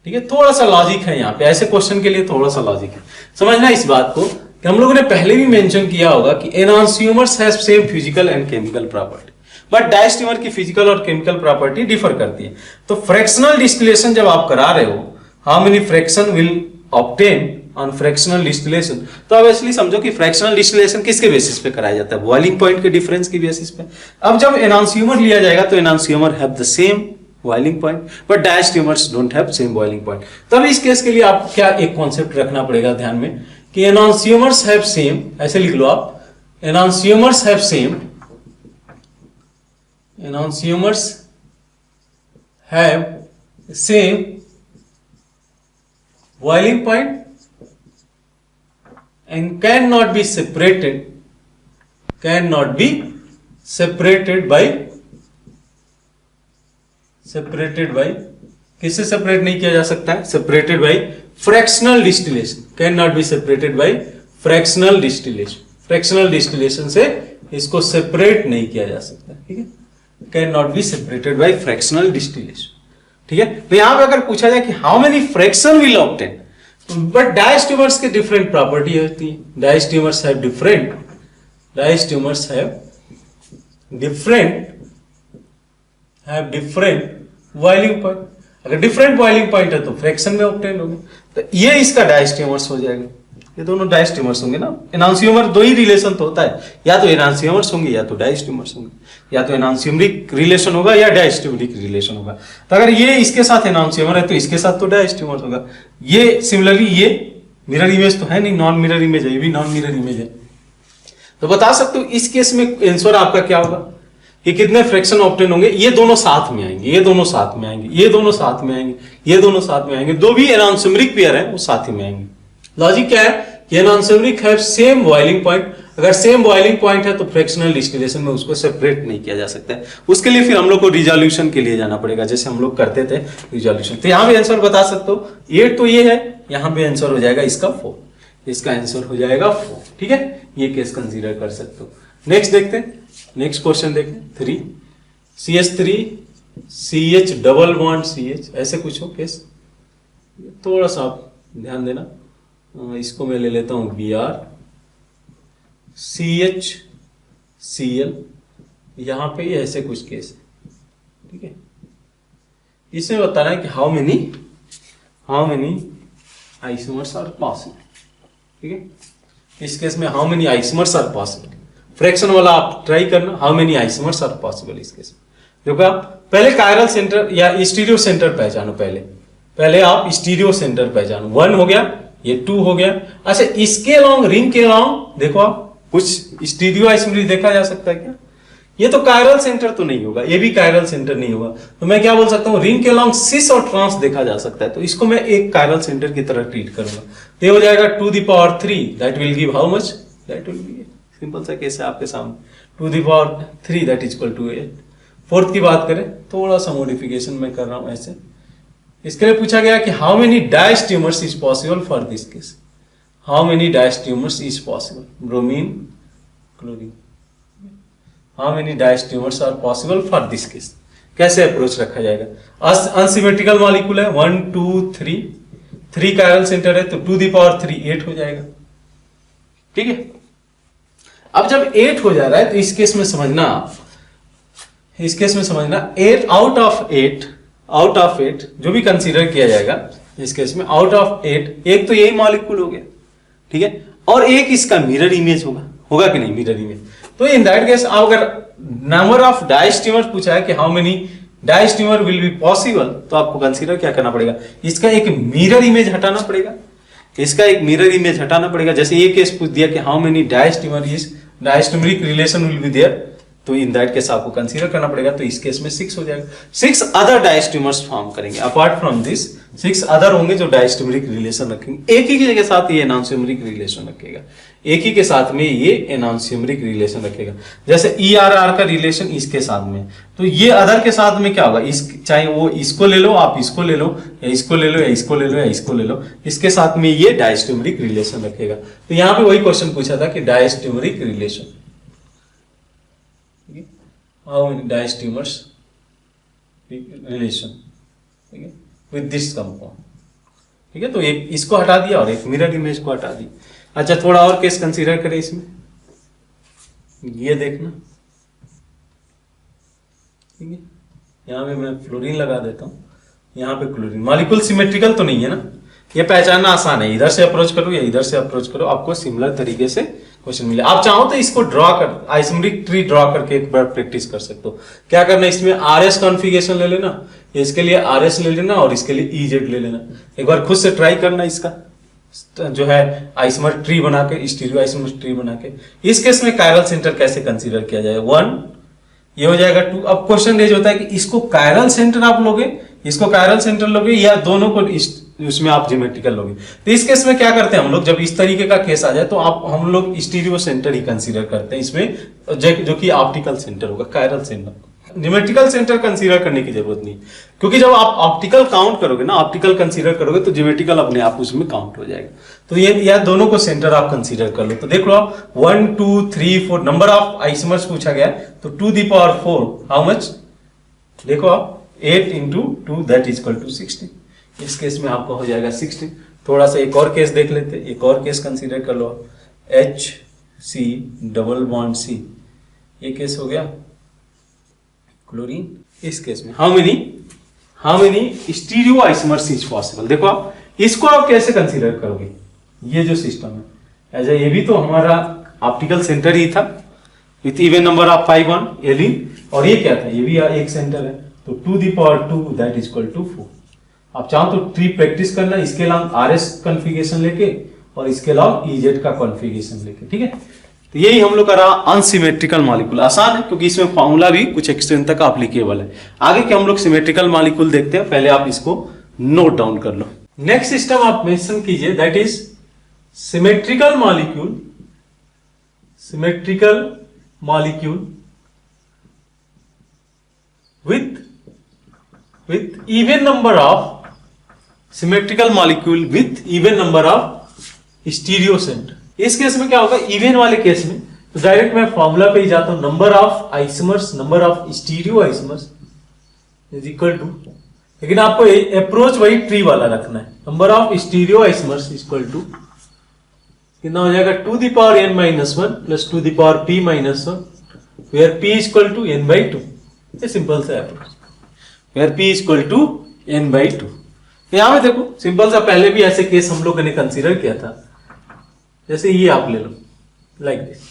ठीक है। थोड़ा सा लॉजिक है यहाँ पे, ऐसे क्वेश्चन के लिए थोड़ा सा लॉजिक है, समझना इस बात को कि हम लोगों ने पहले भी मेंशन किया होगा कि enantiomers have same physical and chemical property, but diastereomer की फिजिकल और केमिकल प्रॉपर्टी डिफर करती है। तो फ्रैक्शनल डिस्टिलेशन जब आप करा रहे हो, how many fraction will obtain on fractional distillation. तो अब इसलिए समझो कि फ्रैक्शनल डिस्टिलेशन किसके बेसिस पे कराया जाता है, बॉइलिंग पॉइंट के डिफरेंस की बेसिस पे। अब जब एनहांस्यूमर लिया जाएगा तो enantiomer have the same boiling point but diastereomers don't have same boiling point. तब इस केस के लिए आप क्या एक कॉन्सेप्ट रखना पड़ेगा ध्यान में कि एनहांस्यूमर्स हैव सेम, ऐसे लिख लो आप, enantiomers have same, enantiomers have same boiling point and cannot be separated by किससे सेपरेट नहीं किया जा सकता है, separated by fractional distillation, can not be separated by fractional distillation. Fractional distillation से इसको सेपरेट नहीं किया जा सकता, ठीक है, can not be separated by fractional distillation, ठीक है। तो यहां पे अगर पूछा जाए कि how many fraction will obtain, but diastereomers के डिफरेंट प्रॉपर्टी होती है, diastereomers have different boiling point. अगर डिफरेंट बॉइलिंग पॉइंट है तो फ्रैक्शन में ऑब्टेन होंगे, तो ये इसका डायस्ट्यूमर्स हो जाएगा, ये दोनों डायस्ट्यूमर्स होंगे ना। एनांसियोमर दो ही रिलेशन तो होता है, या तो एनांसियोमर्स होंगे या तो डायस्ट्यूमर्स होंगे, या तो एनांसियोमरिक रिलेशन होगा या डायस्ट्यूमरिक रिलेशन होगा। तो अगर ये इसके साथ एनांसियोमर है तो इसके साथ तो डायस्ट्यूमर होगा। ये सिमिलरली ये मिरर इमेज तो है नहीं, नॉन मिरर इमेज है, ये भी नॉन मिरर इमेज है। तो बता सकते हो इस केस में आंसर आपका क्या होगा कि कितने फ्रैक्शन ऑब्टेन होंगे। ये दोनों साथ में आएंगे, ये दोनों साथ में आएंगे, ये दोनों साथ में आएंगे, ये दोनों साथ में आएंगे, दो भी एनांसियोमरिक पेयर है वो साथ ही में आएंगे। लॉजिक क्या है कि एनांसियोमरिक हैव सेम बॉइलिंग पॉइंट, अगर सेम बॉइलिंग पॉइंट है तो फ्रैक्शनल डिस्टिलेशन में उसको सेपरेट नहीं किया जा सकता है। उसके लिए फिर हम लोग को रिजोल्यूशन के लिए जाना पड़ेगा, जैसे हम लोग करते थे रिजोल्यूशन। तो यहाँ भी आंसर बता सकते हो 8 तो ये है, यहाँ पे आंसर हो जाएगा इसका 4, इसका आंसर हो जाएगा 4, ठीक है। ये केस कंसीडर कर सकते हो। नेक्स्ट देखते हैं, नेक्स्ट क्वेश्चन देखते हैं 3 CH3 CH double bond CH, ऐसे कुछ हो केस, थोड़ा सा आप ध्यान देना। इसको मैं ले लेता हूं Br CH Cl, यहां पे ऐसे कुछ केस है, ठीक है। इसमें बताना है कि how many isomers are possible, ठीक है। इस केस में how many isomers are possible, fraction वाला आप ट्राई करना, how many isomers are possible. इस केस में देखो आप पहले कायरल सेंटर या स्टीरियो सेंटर पहचानो, पहले आप स्टीरियो सेंटर पहचानो। 1 हो गया, ये 2 हो गया। अच्छा, इसके अलोंग रिंग के अलोंग देखो आप कुछ स्टीरियो आइसोमरीज देखा जा सकता है क्या? ये तो कायरल सेंटर तो नहीं होगा, ये भी कायरल सेंटर नहीं होगा, तो मैं क्या बोल सकता हूँ, रिंग के अलोंग सिस और ट्रांस देखा जा सकता है, तो इसको मैं एक कायरल सेंटर की तरह ट्रीट करूंगा। ये हो जाएगा 2 the power 3, that will give how much, that will be, simple सा केस है आपके सामने, 2 the power 3 that is equal to 8। Fourth की बात करें, थोड़ा सा मॉडिफिकेशन मैं कर रहा हूं ऐसे। इसके लिए पूछा गया कि how many diastereomers is possible for this case, how many diastereomers is possible, bromine chlorine, how many diastereomers are possible for this case. कैसे अप्रोच रखा जाएगा, अनसिमेट्रिकल मॉलिक्यूल है, 1 2 3 कायरल सेंटर है, तो 2 the power 3 8 हो जाएगा, ठीक है। अब जब 8 हो जा रहा है तो इस केस में समझना 8 आउट ऑफ 8 जो भी कंसीडर किया जाएगा इस केस में, आउट ऑफ 8 एक तो यही मॉलिक्यूल हो गया, ठीक है, और एक इसका मिरर इमेज होगा कि नहीं, मिरर इमेज। तो इन दैट केस अगर नंबर ऑफ डायस्ट्यूमर पूछा है कि how many diastereomer will be possible, तो आपको कंसीडर क्या करना पड़ेगा, इसका एक मिरर इमेज हटाना पड़ेगा, जैसे ये केस पूछ दिया कि how many diastereomer is diastereomeric relation will be there, तो इन दैट केस आपको कंसीडर करना पड़ेगा, तो इस केस में 6 हो जाएगा। 6 अदर डायस्ट्यूमर्स फॉर्म करेंगे अपार्ट फ्रॉम दिस, 6 अदर होंगे जो डायस्ट्यूमरिक रिलेशन रखेंगे, एक ही के साथ ये एनांसियोमरिक रिलेशन रखेगा, एक ही के साथ में ये एनांसियोमरिक रिलेशन रखेगा। जैसे ERR का रिलेशन इसके साथ में, तो ये अदर के साथ में क्या होगा, चाहे वो इसको ले लो, आप इसको ले लो, या इसको ले लो, या इसको ले लो, या इसको ले लो, इसके साथ में ये डायस्ट्यूमरिक रिलेशन रखेगा। तो यहाँ पे वही क्वेश्चन पूछा था कि डायस्ट्यूमरिक रिलेशन, हाउ मेनी डायस्ट्यूमर्स रिलेशन, ठीक है, विद दिस कंपाउंड, ठीक है। तो एक इसको हटा दिया और एक मिरर इमेज को हटा दिया। अच्छा, थोड़ा और केस कंसीडर करें इसमें, ये देखना, ठीक है, यहां पे मैं फ्लोरीन लगा देता हूं, यहां पे क्लोरीन, मॉलिक्यूल सिमेट्रिकल तो नहीं है ना, ये पहचानना आसान है, इधर से अप्रोच करो या इधर से अप्रोच करो, आपको सिमिलर तरीके से क्वेश्चन मिले। आप चाहो तो इसको ड्रॉ कर, आइसोमेट्रिक ट्री ड्रॉ करके एक बार प्रैक्टिस कर सकते हो। क्या करना है, इसमें RS कॉन्फ़िगरेशन ले लेना, इसके लिए RS ले लेना और इसके लिए EZ ले लेना। एक बार खुद से ट्राई करना इसका जो है आइसोमेट्रिक ट्री बना के, स्टीरियो आइसोमेट्रिक ट्री बना के। इस केस में कायरल सेंटर कैसे कंसीडर किया जाएगा, 1 ये हो जाएगा 2। अब क्वेश्चन रेज होता है कि इसको कायरल सेंटर आप लोगे, इसको कायरल सेंटर लोगे या दोनों को उसमें आप ज्योमेट्रिकल लोगे। तो इस केस में क्या करते हैं हम लोग, जब इस तरीके का केस आ जाए तो हम लोग स्टीरियो सेंटर ही कंसीडर करते हैं इसमें, जो कि ऑप्टिकल सेंटर होगा, chiral centre. Geometrical centre consider करने की जरूरत नहीं, क्योंकि जब आप ऑप्टिकल काउंट करोगे ना, ऑप्टिकल कंसीडर करोगे तो ज्योमेट्रिकल अपने आप उसमें काउंट हो जाएगा। तो ये या दोनों को सेंटर आप कंसीडर कर लो। तो देख लो आप 1 2 3 4 नंबर ऑफ आइसोमर्स पूछा गया, तो 2 द पावर 4 हाउ मच, देखो आप 8 into 2 that is equal to 16। इस केस में आपको हो जाएगा 16। थोड़ा सा एक और केस देख लेते, एक और केस कंसीडर कर लो, HC डबल बॉन्ड C, ये केस हो गया क्लोरीन। इस केस में how many stereo isomers is possible. देखो आप इसको आप कैसे कंसीडर करोगे, ये जो सिस्टम है ऐसा, ये भी तो हमारा ऑप्टिकल सेंटर ही था विथ इवन नंबर ऑफ 5 1 एलिन, और ये क्या था, ये भी एक सेंटर है, तो 2 the power 2 that is equal to 4। आप चाहो तो ट्री प्रैक्टिस करना, इसके अलावा RS कॉन्फ़िगरेशन लेके और इसके अलावा EZ का कॉन्फ़िगरेशन लेके, ठीक है। तो यही हम लोग का रहा अनसिमेट्रिकल मॉलिक्यूल। आसान है क्योंकि इसमें फॉर्मूला भी कुछ एक्सटेंड तक एप्लीकेबल है। आगे के हम लोग सिमेट्रिकल मॉलिक्यूल देखते हैं, पहले आप इसको नोट डाउन कर लो। नेक्स्ट सिस्टम आप मेंशन कीजिए, that is symmetrical molecule, symmetrical molecule with even number of symmetrical molecule with even number of stereo center। इस केस में क्या होगा, इवन वाले केस में तो डायरेक्ट मैं फॉर्मूला पे ही जाता हूं, number of isomers, number of stereoisomers is equal to, लेकिन आपको अप्रोच वही ट्री वाला रखना है, number of stereoisomers equal to कितना हो जाएगा 2 the power n minus 1 plus 2 the power p minus 1 where p is equal to n by 2। ये सिंपल सा approach, where p is equal to n by 2। यहां पे देखो simple सा, पहले भी ऐसे केस हम लोगों ने कंसीडर किया था, जैसे ये आप ले लो लाइक दिस।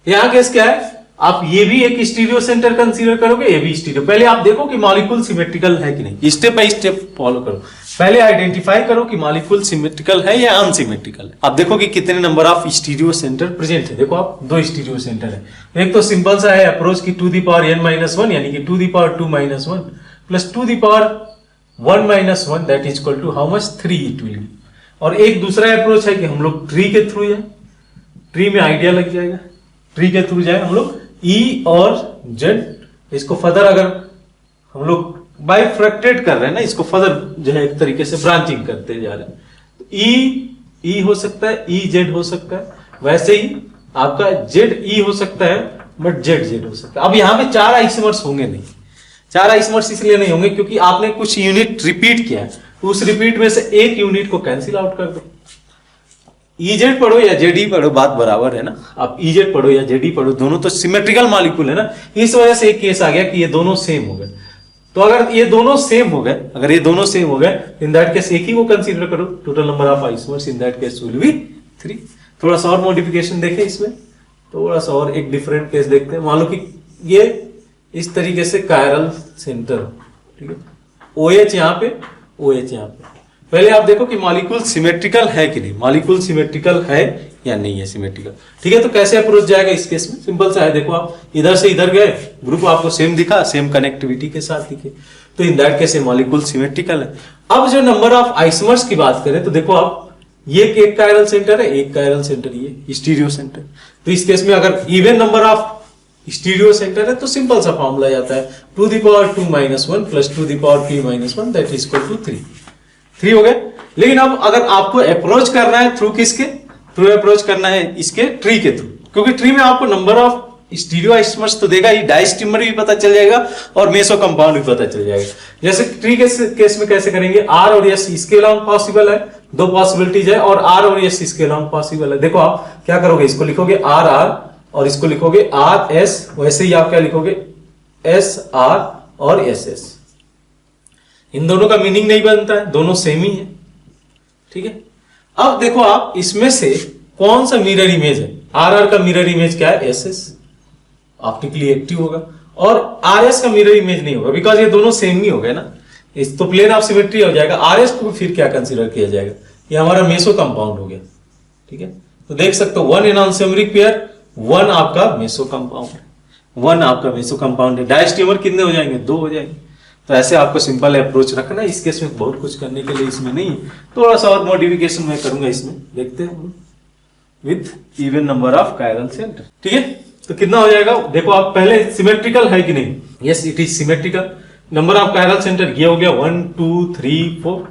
यहां केस क्या है, आप ये भी एक स्टीरियो सेंटर कंसीडर करोगे, ये भी स्टीरियो। पहले आप देखो कि मॉलिक्यूल सिमेट्रिकल है कि नहीं, स्टेप बाय स्टेप फॉलो करो। पहले आइडेंटिफाई करो कि मॉलिक्यूल सिमेट्रिकल है या अनसिमेट्रिकल है। आप देखो कि कितने number of stereo centre present है। देखो आप 2 स्टीरियो सेंटर है, एक तो सिंपल सा है अप्रोच की 2 द पावर n minus 1 यानी कि 2 the power 2 minus 1 plus 2 the power 1 minus 1 that is equal to how much 3 it will be. और एक दूसरा अप्रोच है कि हम लोग ट्री के थ्रू जाए, ट्री में आइडिया लग जाएगा, ट्री के थ्रू जाए हम लोग E और Z, इसको फर्दर अगर हम लोग बाइफ्रैक्टेड कर रहे हैं ना, इसको फर्दर जो है एक तरीके से ब्रांचिंग करते जा रहे हैं, तो E हो सकता है, EZ हो सकता है, वैसे ही आपका ZE हो सकता है, बट ZZ हो सकता है। अब यहाँ पे 4 आइसोमर्स होंगे नहीं, 4 आइसोमर्स इसलिए नहीं होंगे क्योंकि आपने कुछ यूनिट रिपीट किया है, उस रिपीट में से एक यूनिट को कैंसिल आउट कर दो। EZ पढ़ो या ZE पढ़ो बात बराबर है ना, आप EZ पढ़ो या ZE पढ़ो दोनों तो सिमेट्रिकल मॉलिक्यूल है ना, इस वजह से एक केस आ गया कि ये दोनों सेम हो गए। तो अगर ये दोनों सेम हो गए, अगर ये दोनों सेम हो गए, इन दैट केस एक ही को कंसीडर करो, total number of isomers in that case will be 3। थोड़ा सा और मॉडिफिकेशन देखें इसमें, थोड़ा सा और एक डिफरेंट केस देखते हैं। मान लो कि ये इस तरीके से कायरल सेंटर, ठीक है, OH यहाँ पे, OH यहाँ पे। पहले आप देखो कि मॉलिक्यूल सिमेट्रिकल है कि नहीं, मॉलिक्यूल सिमेट्रिकल है या नहीं है सिमेट्रिकल, ठीक है। तो कैसे अप्रोच जाएगा इस केस में, सिंपल सा है, देखो आप इधर से इधर गए, ग्रुप आपको सेम दिखा, सेम कनेक्टिविटी के साथ दिखे, तो in that case molecule symmetrical है। अब जो नंबर ऑफ आइसोमर्स की बात करें तो देखो आप ये एक कायरल सेंटर है, एक कायरल सेंटर, ये स्टीरियो सेंटर। तो इस केस में अगर even number of stereo centre है तो सिंपल सा फॉर्मूला जाता है 2 the power 2 minus 1 plus 2 the power p minus 1 that is equal to 3 हो गए। लेकिन अब अगर आपको अप्रोच करना है थ्रू किसके थ्रू, अप्रोच करना है इसके ट्री के थ्रू, क्योंकि ट्री में आपको नंबर ऑफ स्टीरियो आइसोमर्स तो देगा ही, डाइस्टीमर भी पता चल जाएगा और मेसो कंपाउंड भी पता चल जाएगा। जैसे ट्री के केस में कैसे करेंगे, R और S इसके अलावा पॉसिबल है, 2 पॉसिबिलिटीज है, और R और S इसके अलावा पॉसिबल है। देखो आप क्या करोगे, इसको लिखोगे RR और इसको लिखोगे RS, वैसे ही आप क्या लिखोगे SR और SS। इन दोनों का मीनिंग नहीं बनता है, दोनों सेम ही है। ठीक है, अब देखो आप इसमें से कौन सा मिरर इमेज है। आर का मिरर इमेज क्या है, एस एस, ऑप्टिकली एक्टिव होगा, और आर एस का मिरर इमेज नहीं होगा, बिकॉज ये दोनों सेम ही हो गए ना। इस तो प्लेन ऑफ सिमेट्री हो जाएगा। आर एस को फिर क्या कंसीडर किया जाएगा, ये हमारा मेसो कंपाउंड हो गया। ठीक है, तो देख सकते हो 1 एनॉन्सिमेरिक पेयर, 1 आपका मेसो कंपाउंड है, 1 आपका मेसो कंपाउंड है। डायस्टीमर कितने हो जाएंगे, 2 हो जाएंगे। तो ऐसे आपको सिंपल अप्रोच रखना। इस केस में बहुत कुछ करने के लिए इसमें नहीं है, थोड़ा सा और मॉडिफिकेशन मैं करूंगा इसमें, देखते हैं, with even number of chiral centre. ठीक है, तो कितना हो जाएगा, देखो आप पहले सिमेट्रिकल है कि नहीं, yes it is symmetrical. Number of chiral centre ये हो गया 1 2 3 4,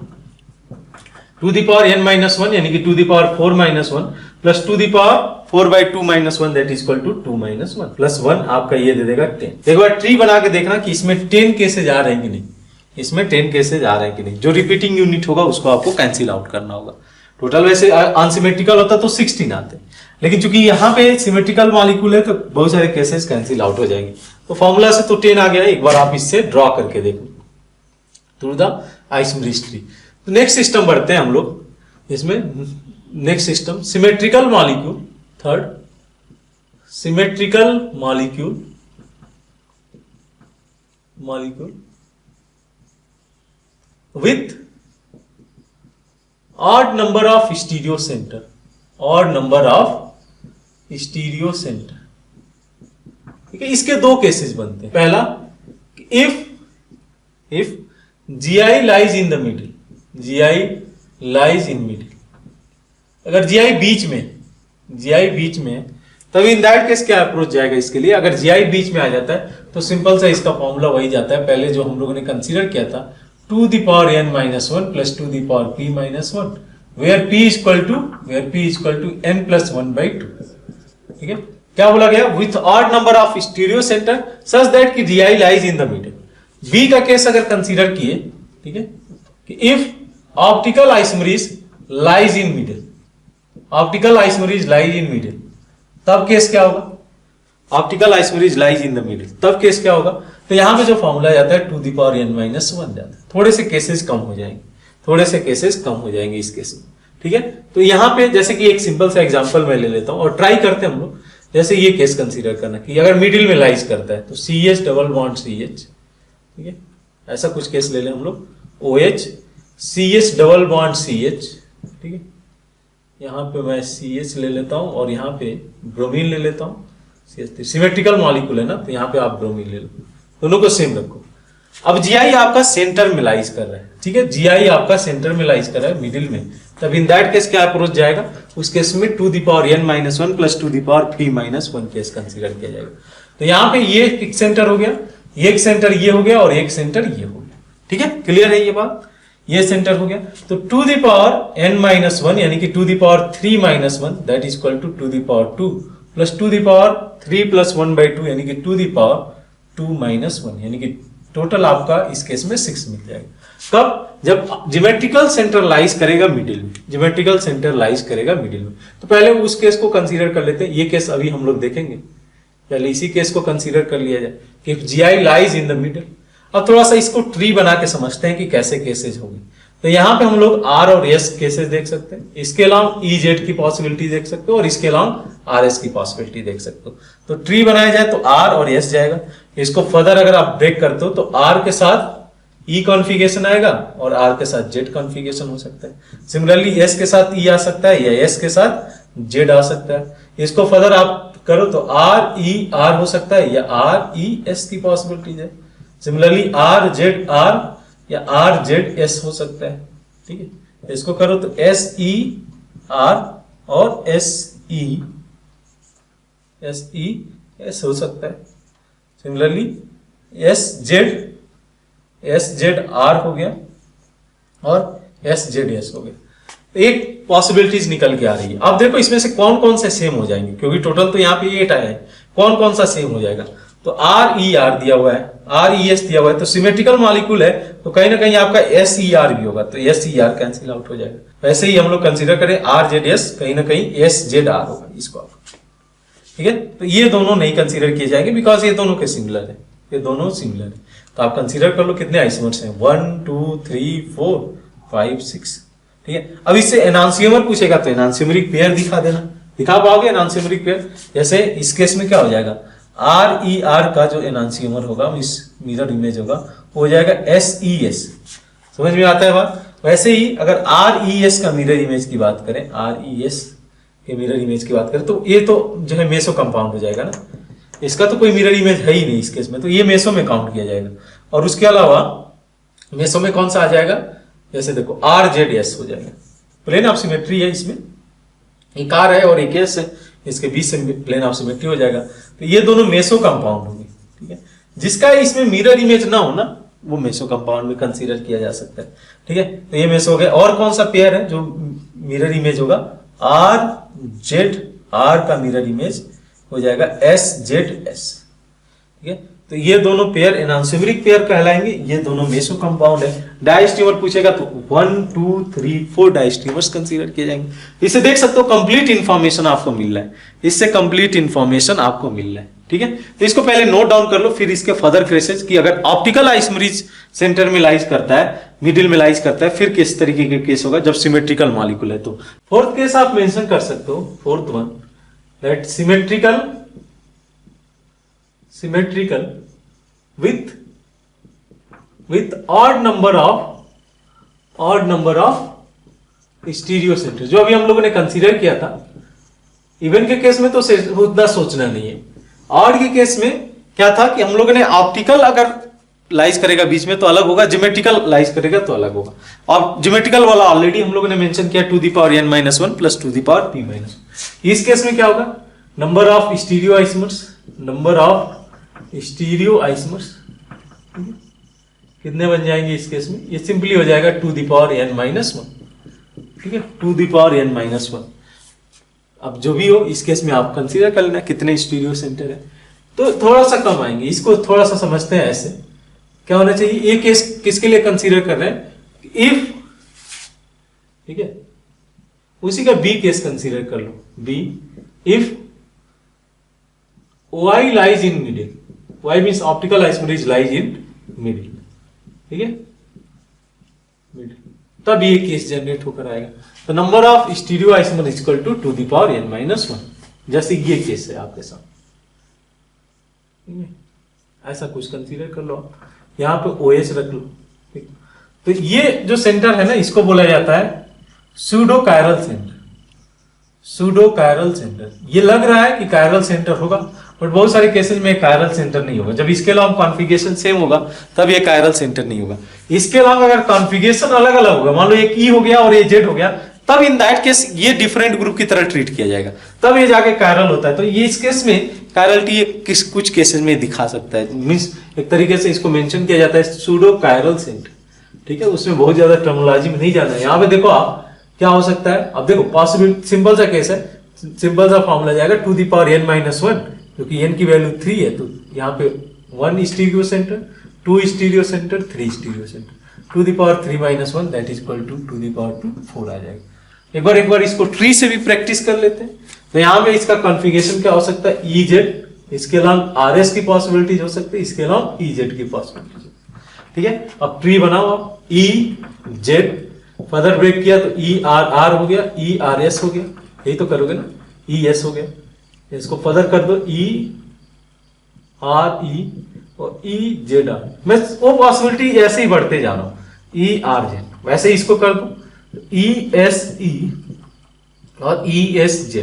to the power n minus 1 यानी कि to the power 4 minus 1 plus to the power 4 by 2 minus 1 that is equal to 2 minus 1 plus 1 आपका ये दे देगा 10। एक बार ट्री बना के देखना कि इसमें 10 केसेज आ रहे हैं कि नहीं, इसमें 10 केसेज आ रहे हैं कि नहीं। जो रिपीटिंग यूनिट होगा उसको आपको कैंसिल आउट करना होगा। टोटल वैसे अनसिमेट्रिकल होता तो 16 आते, लेकिन चूंकि यहाँ पे सिमेट्रिकल मॉलिक्यूल है तो बहुत सारे केसेस कैंसिल आउट हो जाएंगे। तो फॉर्मूला से तो 10 आ गया, एक बार आप इससे ड्रॉ करके देखो थ्रू द आइसोमेरिक ट्री। तो नेक्स्ट सिस्टम बढ़ते हैं हम लोग इसमें। Next system symmetrical molecule, third symmetrical molecule with odd number of stereo centre, odd number of stereo centre. ठीक है, इसके दो केसेस बनते हैं। पहला, if GI lies in the middle, GI lies in middle, अगर GI बीच में, तब इन दैट केस क्या अप्रोच जाएगा इसके लिए। अगर GI बीच में आ जाता है तो सिंपल सा इसका फॉर्मूला वही जाता है पहले जो हम लोगों ने कंसीडर किया था, to the power n minus 1 plus to the power p minus 1, where p equal to n plus 1 by 2। ठीक है, क्या बोला गया, with odd number of stereo centre such that कि GI lies in the middle. B का case अगर consider किए, ठीक है, कि if optical isomerism lies in middle, optical isomerism lies in middle, तब केस क्या होगा, optical isomerism lies in the middle, तब केस क्या होगा। तो यहां पे जो फॉर्मूला जाता है to the power n minus 1 जाता है। थोड़े से केसेस कम हो जाएंगे, इस केस में। ठीक है, तो यहां पे जैसे कि एक सिंपल सा एग्जांपल मैं ले लेता हूं और ट्राई करते हैं हम लोग। जैसे ये केस कंसीडर करना कि अगर मिडिल में लाइज करता है तो CH डबल बॉन्ड CH, ठीक है, ऐसा कुछ केस ले लें हम लोग, OH CH double bond CH। ठीक है, यहाँ पे मैं CH ले लेता हूँ और यहाँ पे ब्रोमीन ले लेता हूँ, CH3। सिमेट्रिकल मॉलिक्यूल है ना, तो यहाँ पे आप ब्रोमीन ले लो, दोनों को सेम रखो। अब GI आपका सेंटर में लाइज कर रहा है, ठीक है, GI आपका सेंटर में लाइज कर रहा है, मिडिल में, तब इन दैट केस क्या अप्रोच जाएगा, उस केस में two the power n minus 1 plus to the power p minus 1 case consider किया जाएगा। तो यहाँ पे ये एक सेंटर हो गया, एक सेंटर ये हो गया और एक सेंटर ये हो गया। ठीक है, क्लियर है ये बात, ये सेंटर हो गया। तो two the power n minus 1 यानी कि to the power 3 minus 1 that is equal to the power 2 plus to the power 3 plus 1 by 2 यानी कि टू द पावर 2 माइनस 1 यानी कि टोटल आपका इस केस में 6 मिल जाएगा। कब, जब ज्योमेट्रिकल सेंटर लाइज करेगा मिडिल में, ज्योमेट्रिकल सेंटर लाइज करेगा मिडिल में। तो पहले उस केस को कंसीडर कर लेते हैं, ये केस अभी हम लोग देखेंगे, पहले इसी केस को कंसीडर कर लिया जाए कि GI lies in the middle. अब थोड़ा सा इसको ट्री बना के समझते हैं कि कैसे केसेज होंगे। तो यहाँ पे हम लोग R और S केसेस देख सकते हैं, इसके अलावा EZ की पॉसिबिलिटी देख सकते हो और इसके अलावा RS की पॉसिबिलिटी देख सकते हो। तो ट्री बनाया जाए तो R और S जाएगा। इसको फर्दर अगर आप ब्रेक करते हो तो R के साथ E कॉन्फ़िगरेशन आएगा और R के साथ Z कॉन्फ़िगरेशन हो सकता है। सिमिलरली S के साथ E आ सकता है या S के साथ Z आ सकता है। इसको फर्दर आप करो तो R E R हो सकता है या R E S की पॉसिबिलिटीज है। सिमिलरली R Z R या R Z S हो सकता है। ठीक है, इसको करो तो S E R और S E S हो सकता है। सिमिलरली S Z R हो गया और S Z S हो गया। एक पॉसिबिलिटीज निकल के आ रही है। अब देखो इसमें से कौन कौन से सेम हो जाएंगे, क्योंकि टोटल तो यहाँ पे 8 आया है, कौन कौन सा सेम हो जाएगा। तो R E R दिया हुआ है, R E S दिया हुआ है, तो सिमेट्रिकल मॉलिक्यूल है तो कहीं ना कहीं आपका S E R भी होगा, तो S E R cancel out हो जाएगा। वैसे ही हम लोग कंसीडर करें R Z S, कहीं ना कहीं S Z R होगा इसको। ठीक है, तो ये दोनों नहीं कंसीडर किए जाएंगे बिकॉज ये दोनों के सिमिलर है। ये दोनों सिमिलर है। तो आप कंसीडर कर लो कितने आइसोमर्स हैं, 1 2 3 4 5 6। ठीक है, अब इससे एनांसियोमर पूछेगा तो एनांसियोमरिक पेयर दिखा देना, दिखा पाओगे एनांसियोमरिक पेयर? जैसे इस केस में क्या हो जाएगा, आर ई आर का जो एनांसियोमर होगा, इस मिरर इमेज होगा, वो हो जाएगा एस ई एस। समझ में आता है बात? वैसे ही अगर आर ई एस का मिरर इमेज की बात करें, आर ई एस के मिरर इमेज की बात करें, तो ये तो जो है मेसो कंपाउंड हो जाएगा ना, इसका तो कोई मिरर इमेज है ही नहीं इस केस में, तो ये मेसो में काउंट किया जाएगा। और उसके अलावा मेसो में कौन सा आ जाएगा, जैसे देखो आर जेड एस हो जाएगा, प्लेन ऑफ सिमेट्री है इसमें, एक आर है और एक एस है, इसके बीच से प्लेन ऑफ सिमेट्री हो जाएगा। तो ये दोनों मेसो कंपाउंड होंगे। ठीक है, जिसका इसमें मिरर इमेज ना हो ना, वो मेसो कंपाउंड में कंसीडर किया जा सकता है। ठीक है, तो ये मेसो हो गया। और कौन सा पेयर है जो मिरर इमेज होगा, आर जेड आर का मिरर इमेज हो जाएगा एस जेड एस। ठीक है, तो ये दोनों पेयर एनांसियोमरिक पेयर कहलाएंगे, ये दोनों मेसो कंपाउंड है। डायस्टीमर पूछेगा तो 1 2 3 4 डायस्टीमर्स कंसीडर किए जाएंगे। इसे देख सकते हो कंप्लीट इंफॉर्मेशन आपको मिल रहा है, इससे कंप्लीट इंफॉर्मेशन आपको मिल रहा है। ठीक है, तो इसको पहले नोट डाउन कर लो, फिर इसके फर्दर केसेस की अगर ऑप्टिकल आइसोमरीज सेंटर में लाइज करता है, मिडिल में लाइज करता है, फिर किस तरीके के केस होगा जब सिमेट्रिकल मॉलिक्यूल है। तो फोर्थ केस आप मेंशन कर सकते हो, fourth one that symmetrical with odd number of stereo centre, जो अभी हम लोगों ने कंसीडर किया था। इवन के केस में तो उतना सोचना नहीं है, ऑड के केस में क्या था कि हम लोगों ने ऑप्टिकल अगर लाइज करेगा बीच में तो अलग होगा, ज्योमेट्रिकल लाइज करेगा तो अलग होगा। और ज्योमेट्रिकल वाला ऑलरेडी हम लोगों ने मेंशन किया 2 the power n-1 plus 2 the power p-1। इस केस में क्या होगा, number of stereo isomers, number of stereo isomers कितने बन जाएंगे इस केस में, ये सिंपली हो जाएगा 2 द पावर n-1। ठीक है, 2 द पावर n-1। अब जो भी हो इस केस में आप कंसीडर कर लेना कितने स्टीरियो सेंटर है, तो थोड़ा सा कम आएंगे। इसको थोड़ा सा समझते हैं, ऐसे क्या होना चाहिए, ये केस किसके लिए कंसीडर कर रहे हैं, इफ, ठीक है, उसी का बी केस कंसीडर कर लो, b if y lies in middle, y means optical isomerase lies in middle। ठीक है, मिडिल, तब ये केस जनरेट होकर आएगा। तो number of stereo isomer equal to 2 the power n-1, जैसे ये केस है आपके साथ। ठीक है, ऐसा कुछ कंसीडर कर लो, यहां पे OH रख लो। ठीक, तो ये जो सेंटर है ना, इसको बोला जाता है pseudo chiral centre. Pseudo chiral centre, ये लग रहा है कि कायरल सेंटर होगा, बट बहुत सारे केसेस में कायरल सेंटर नहीं होगा। जब इसके अलावा कॉन्फ़िगरेशन सेम होगा तब ये कायरल सेंटर नहीं होगा। इसके अलावा अगर कॉन्फ़िगरेशन अलग अलग होगा, मान लो एक ई हो गया और ये जेड हो गया, तब इन दैट केस ये डिफरेंट ग्रुप की तरह ट्रीट किया जाएगा, तब ये जाके कायरल होता है। तो ये इस केस में कायरलिटी किस कुछ केसेस में दिखा सकता है, मींस एक तरीके से इसको मेंशन किया जाता है सूडो कायरल सेंटर। ठीक है, उसमें बहुत ज्यादा टर्मिनोलॉजी में नहीं जाना है। यहाँ पे देखो आप क्या हो सकता है, अब देखो पॉसिबल सिंपल सा केस है, सिंपल सा फॉर्मूला जाएगा 2 द पावर n-1, क्योंकि n की वैल्यू 3 है, तो यहाँ पे 1 stereo center, 2 stereo center, 3 stereo center, 2 the power 3-1 that is equal to 2 the power 2 4 आ जाएगा। एक बार इसको ट्री से भी प्रैक्टिस कर लेते हैं। तो यहाँ पे इसका कॉन्फ़िगरेशन क्या हो सकता है, EZ, इसके अलावा RS की पॉसिबिलिटीज हो सकती है, इसके अलावा EZ की पॉसिबिलिटीज। ठीक है, अब ट्री बनाओ आप, EZ फर्दर ब्रेक किया तो ERR हो गया, ERS हो गया, यही तो करोगे ना, ES हो गया, इसको फर्दर कर दो ERE और EZR। मैं वो पॉसिबिलिटी ऐसे ही बढ़ते जा रहा हूं, ERZ, वैसे ही इसको कर दो ESE और ESZ,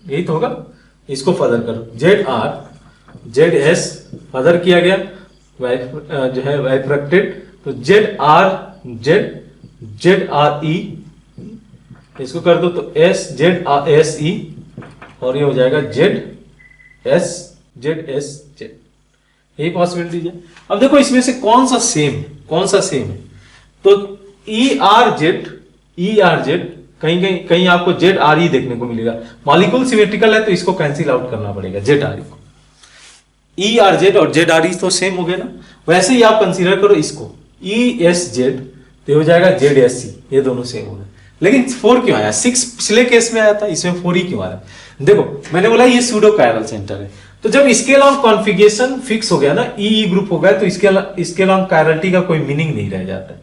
यही तो होगा। इसको फर्दर करो ZR ZS फर्दर किया गया, जो है वाइफ्रैक्टेड, तो ZRZ ZRE, इसको कर दो तो SZRSE और ये हो जाएगा ZSZ। यही पॉसिबिलिटीज है। अब देखो इसमें से कौन सा सेम है, कौन सा सेम है, तो ERZ कहीं आपको ZRE देखने को मिलेगा। मॉलिक्यूल सिमेट्रिकल है तो इसको कैंसिल आउट करना पड़ेगा ZRE को। ERZ और ZRE तो सेम हो गए ना, वैसे ही आप कंसीडर करो इसको ESZ, तो हो जाएगा ZSC, ये दोनों सेम हो गए। लेकिन 4 क्यों आया, 6 पिछले केस में आया था, इसमें 4 ही क्यों आ रहा है? देखो मैंने बोला ये सूडो कायरल सेंटर है, तो जब स्केल ऑफ कॉन्फ़िगरेशन फिक्स हो गया ना, ई ग्रुप हो गया, तो स्केल ऑफ कायरलिटी का कोई मीनिंग नहीं रह जाता है।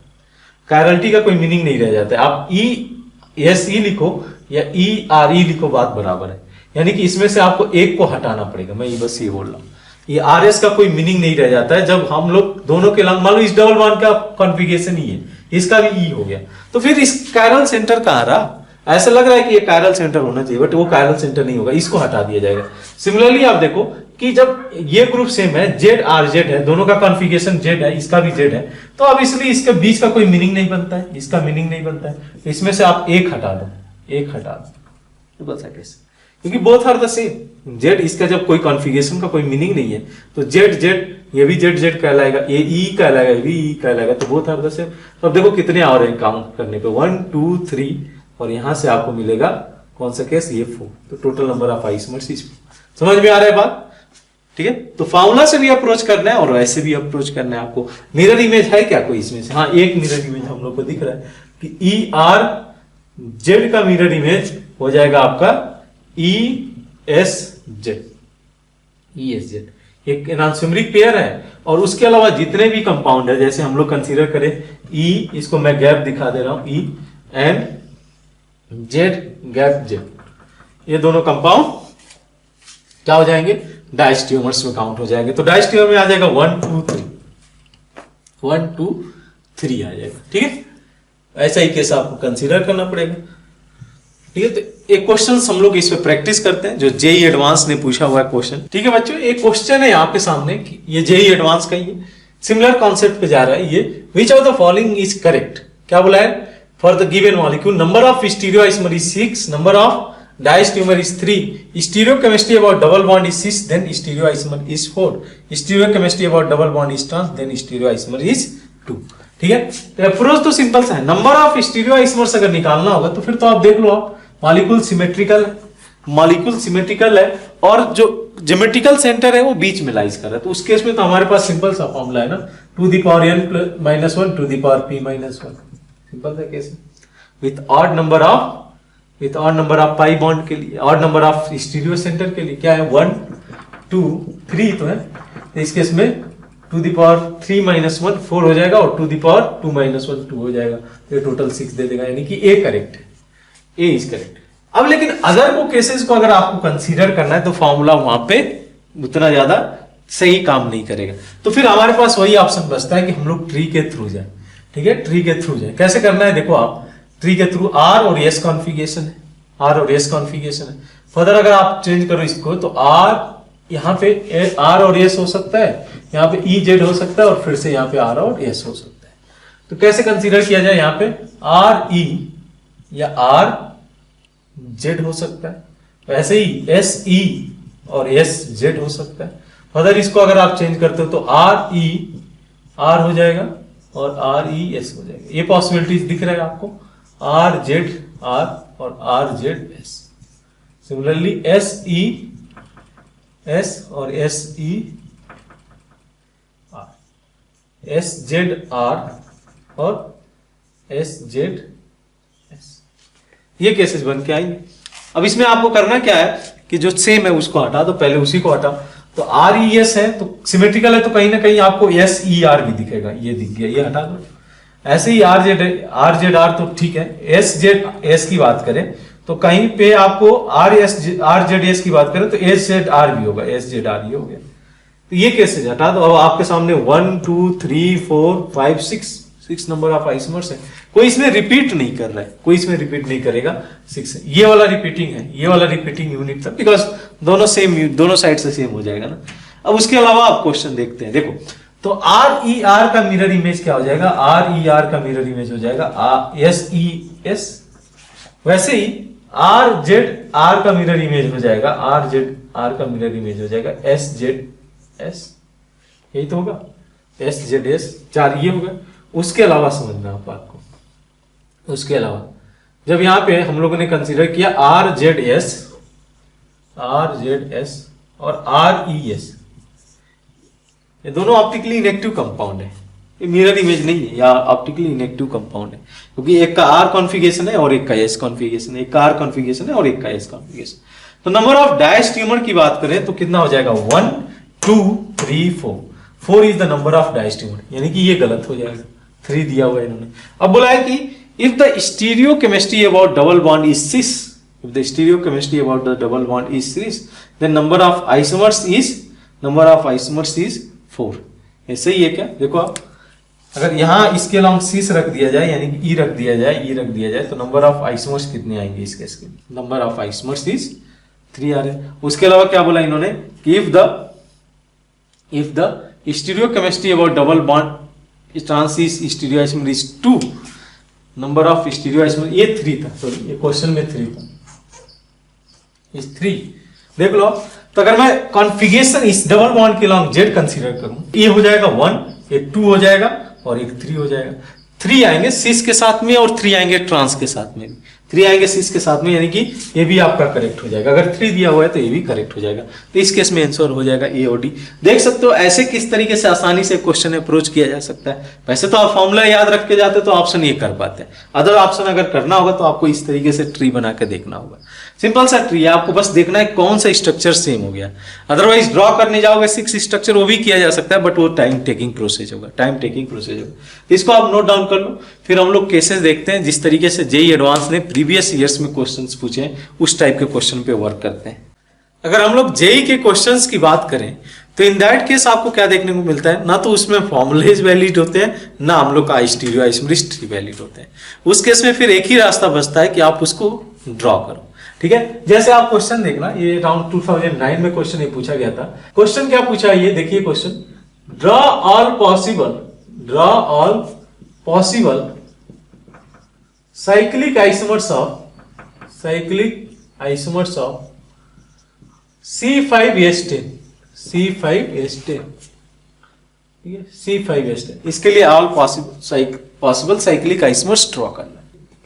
कायरलिटी का कोई मीनिंग नहीं रह जाता है। आप एस ई लिखो या ई आर ई लिखो, बात बराबर है। यानी कि इसमें से आपको एक को हटाना पड़ेगा। मैं ये बस ये बोल रहा हूं, ये आर एस का कोई मीनिंग नहीं रह जाता है जब हम लोग दोनों के मान लो इस डबल बॉन्ड का कॉन्फ़िगरेशन ही है, इसका भी ई हो गया, तो फिर इस कायरल सेंटर कहाँ रहा? ऐसा लग रहा है कि ये कायरल सेंटर होना चाहिए, बट वो कायरल सेंटर नहीं होगा, इसको हटा दिया जाएगा। सिमिलरली आप देखो कि जब ये ग्रुप सेम है, जेड आर जेड है, दोनों का कॉन्फ़िगरेशन जेड है, इसका भी जेड है, तो अब इसलिए इसके बीच का कोई मीनिंग नहीं बनता है, इसका मीनिंग नहीं बनता है। इसमें से आप एक हटा दो, एक हटा दो, तो बस कैसे, क्योंकि both are the same. Z इसका जब कोई कॉन्फ़िगरेशन का कोई मीनिंग नहीं है, तो जेड जेड ये भी जेड जेड कहलाएगा, ये ई कहलाएगा, ये भी ई कहलाएगा, तो बोथ आर द सेम। तो अब देखो कितने और हैं काउंट करने पे, 1 2 3, और यहां से आपको मिलेगा कौन सा केस, ये 4। तो टोटल नंबर ऑफ आइसोमर्स इस, समझ में आ रहा है बात? ठीक है, तो फार्मूला से भी अप्रोच करना है और ऐसे भी अप्रोच करना है आपको। मिरर इमेज है क्या कोई इसमें से? हाँ, एक मिरर इमेज हम लोग को दिख रहा है कि ई आर जेड का मिरर इमेज हो जाएगा आपका E S Z, E S Z एक एनान्सिमरिक पेयर है। और उसके अलावा जितने भी कंपाउंड है, जैसे हम लोग कंसीडर करें ई, इसको मैं गैप दिखा दे रहा हूं, E and Z gap Z, ये दोनों कंपाउंड क्या हो जाएंगे, डायस्टियोमर्स में काउंट हो जाएंगे। तो डायस्टियोमर में आ जाएगा 1 2 3, 1 2 3 आ जाएगा। ठीक है, ऐसा ही केस आपको कंसीडर करना पड़ेगा। ठीक है, तो एक क्वेश्चन हम लोग इस पे प्रैक्टिस करते हैं जो जेई एडवांस ने पूछा हुआ है क्वेश्चन। ठीक है बच्चों, एक क्वेश्चन है आपके सामने कि ये जेई एडवांस का ही है, सिमिलर कॉन्सेप्ट पे जा रहा है ये। Which of the following is correct, क्या बोला है, for the given molecule number of stereoisomer is 6, number of diastereomer is 3, stereochemistry about double bond is 6, then stereoisomer is 4, stereochemistry about double bond is trans, then stereoisomer is 2। ठीक है, तो approach तो simple सा है। Number of stereoisomers अगर निकालना होगा तो फिर तो आप देख लो, आप मॉलिक्यूल सिमेट्रिकल है, मॉलिक्यूल सिमेट्रिकल है और जो ज्योमेट्रिकल सेंटर है वो बीच में लाइज कर रहा है, तो उस केस में तो हमारे पास सिंपल सा फॉर्मूला है ना, 2 the power n minus 1 to the power p minus 1, simple सा केस है। With odd number of pi bond के लिए, odd number of stereo centre के लिए क्या है, 1 2 3 तो है, तो इस केस में 2 the power 3 minus 1 4 हो जाएगा और 2 the power 2 minus 1 2 हो जाएगा, तो ये टोटल 6 दे देगा, यानी कि ए करेक्ट है, ए इज करेक्ट। अब लेकिन अदर वो केसेस को अगर आपको कंसीडर करना है तो फॉर्मूला वहां पे उतना ज्यादा सही काम नहीं करेगा, तो फिर हमारे पास वही ऑप्शन बचता है कि हम लोग ट्री के थ्रू जाए। ठीक है, ट्री के थ्रू जाए, कैसे करना है देखो, आप ट्री के थ्रू आर और एस कॉन्फ़िगरेशन है, आर और एस कॉन्फ़िगरेशन है। फर्दर अगर आप चेंज करो इसको तो आर यहाँ पे आर और एस हो सकता है, यहाँ पे ई जेड हो सकता है और फिर से यहाँ पे आर और एस हो सकता है। तो कैसे कंसीडर किया जाए, यहाँ पे आर ई या आर जेड हो सकता है, वैसे ही एस ई और एस जेड हो सकता है। फर्दर इसको अगर आप चेंज करते हो तो आर ई आर हो जाएगा और आर ई एस हो जाएगा। ये पॉसिबिलिटीज दिख रहा है आपको, आर जेड आर और R Z S. Similarly S E S और S E R, S Z R और एस जेड एस, ये केसेस बन के आएंगे। अब इसमें आपको करना क्या है कि जो सेम है उसको हटा दो, पहले उसी को हटा। तो आर ई एस है तो सिमेट्रिकल है, तो कहीं ना कहीं आपको एस ई आर भी दिखेगा, ये दिख गया, ये हटा दो। ऐसे ही आर जेड आर तो ठीक है, एस जेड एस की बात करें तो कहीं पे आपको आर जेड एस की बात करें तो एस जेड आर भी होगा, एस जेड आर ये हो गया। तो ये केसेस हटा दो। अब आपके सामने 1 2 3 4 5 6 नंबर ऑफ आइसोमर्स है, कोई इसमें रिपीट नहीं कर रहा है, कोई इसमें रिपीट नहीं करेगा। 6 ये वाला रिपीटिंग है, ये वाला रिपीटिंग यूनिट था, बिकॉज दोनों सेम, दोनों साइड से सेम हो जाएगा ना। अब उसके अलावा आप क्वेश्चन देखते हैं, देखो तो आर ई आर का मिरर इमेज क्या हो जाएगा, आर ई आर का मिरर इमेज हो जाएगा एस ई एस। वैसे ही आर जेड आर का मिरर इमेज हो जाएगा, आर जेड आर का मिरर इमेज हो जाएगा एस जेड एस, यही तो होगा, एस जेड एस 4 ये होगा। उसके अलावा समझना आप बात को, उसके अलावा जब यहां पे हम लोगों ने कंसीडर किया आर जेड एस और आर ई एस, ये दोनों ऑप्टिकली इनेक्टिव कंपाउंड है, ये मिरर इमेज नहीं है, या ऑप्टिकली इनेक्टिव कंपाउंड है, क्योंकि एक का आर कॉन्फ़िगरेशन है और एक का एस कॉन्फ़िगरेशन है, एक का आर कॉन्फ़िगरेशन है और एक का एस कॉन्फ़िगरेशन। तो नंबर ऑफ डायस्टीमर की बात करें तो कितना हो जाएगा 1 2 3 4। 4 इज द नंबर ऑफ डायस्टीमर, यानी कि ये गलत हो जाएगा, 3 दिया हुआ है इन्होंने। अब बोला है कि if the stereochemistry about double bond is 6, if the stereochemistry about the double bond is 6, then number of isomers is 4। ये सही है क्या? देखो आप, अगर यहाँ इसके अलॉन्ग 6 रख दिया जाए, यानी कि ई रख दिया जाए, तो नंबर ऑफ आइसोमर्स कितने आएंगे इस केस के? नंबर ऑफ आइसोमर्स इज 3 आ रहे हैं। उसके अलावा क्या बोला इन्होंने कि if the stereochemistry about double bond trans is stereoisomer is 2, number of stereoisomer, ये 3 था, सॉरी ये क्वेश्चन में 3 था, इज 3। देख लो, तो अगर मैं कॉन्फ़िगरेशन इस डबल बॉन्ड के अलॉन्ग जेड कंसीडर करूं, ये हो जाएगा 1, एक 2 हो जाएगा और एक 3 हो जाएगा। 3 आएंगे सिस के साथ में और 3 आएंगे ट्रांस के साथ में भी, 3 आएंगे सिस के साथ में, यानी कि ये भी आपका करेक्ट हो जाएगा। अगर 3 दिया हुआ है तो ये भी करेक्ट हो जाएगा। तो इस केस में आंसर हो जाएगा ए और डी। देख सकते हो ऐसे किस तरीके से आसानी से क्वेश्चन अप्रोच किया जा सकता है। वैसे तो आप फॉर्मूला याद रख के जाते तो ऑप्शन ये कर पाते हैं, अदर ऑप्शन अगर करना होगा तो आपको इस तरीके से ट्री बना के देखना होगा। सिंपल सा ट्री है, आपको बस देखना है कौन सा स्ट्रक्चर सेम हो गया। अदरवाइज ड्रॉ करने जाओगे 6 स्ट्रक्चर, वो भी किया जा सकता है, बट वो टाइम टेकिंग प्रोसेस होगा। इसको आप नोट डाउन कर लो, फिर हम लोग केसेस देखते हैं जिस तरीके से जेईई एडवांस ने प्रीवियस ईयर्स में क्वेश्चंस पूछे हैं, उस टाइप के क्वेश्चन पे वर्क करते हैं। अगर हम लोग जेईई के क्वेश्चंस की बात करें तो इन दैट केस आपको क्या देखने को मिलता है, ना तो उसमें फॉर्मुलेज वैलिड होते हैं, ना हम लोग का स्टीरियोआइसोमरिक ट्री वैलिड होते हैं। उस केस में फिर एक ही रास्ता बचता है कि आप उसको ड्रॉ करो। ठीक है, जैसे आप क्वेश्चन देखना, ये अराउंड 2009 में क्वेश्चन ये पूछा गया था। क्वेश्चन क्या पूछा है, ये देखिए question, draw all possible cyclic isomers of C5H10, ठीक है, C5H10। इसके लिए all possible cyclic isomers draw करना।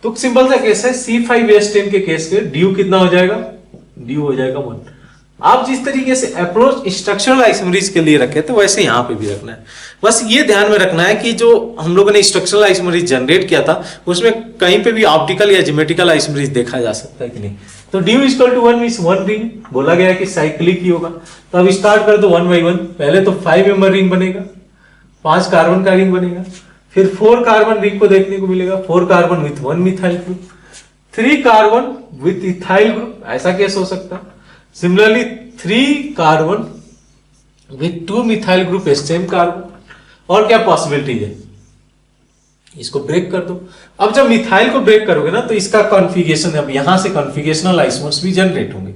तो सिंपल सा केस है, C5H10 के केस में ड्यू कितना हो जाएगा, ड्यू हो जाएगा 1। आप जिस तरीके से अप्रोच स्ट्रक्चरल आइसोमरीज के लिए रखे थे वैसे यहां पे भी रखना है। बस ये ध्यान में रखना है कि जो हम लोगों ने स्ट्रक्चरल आइसोमरीज जनरेट किया था उसमें कहीं पे भी ऑप्टिकल या ज्योमेट्रिकल आइसोमरीज देखा जा सकता है कि नहीं। तो due equal to 1 means 1 ring, बोला गया कि साइक्लिक ही होगा। तो अब स्टार्ट कर दो 1 by 1। पहले तो 5 मेंबर रिंग बनेगा, 5 कार्बन का रिंग बनेगा, फिर 4 कार्बन रिंग को देखने को मिलेगा, 4 carbon with 1 methyl group, 3 carbon with ethyl group, ऐसा केस हो सकता है। Similarly 3 carbon with 2 methyl group same carbon. और क्या पॉसिबिलिटीज है, इसको ब्रेक कर दो। अब जब मिथाइल को ब्रेक करोगे ना तो इसका कॉन्फ़िगरेशन, अब यहां से कॉन्फ़िगरेशनल आइसोमर्स भी जनरेट होंगे।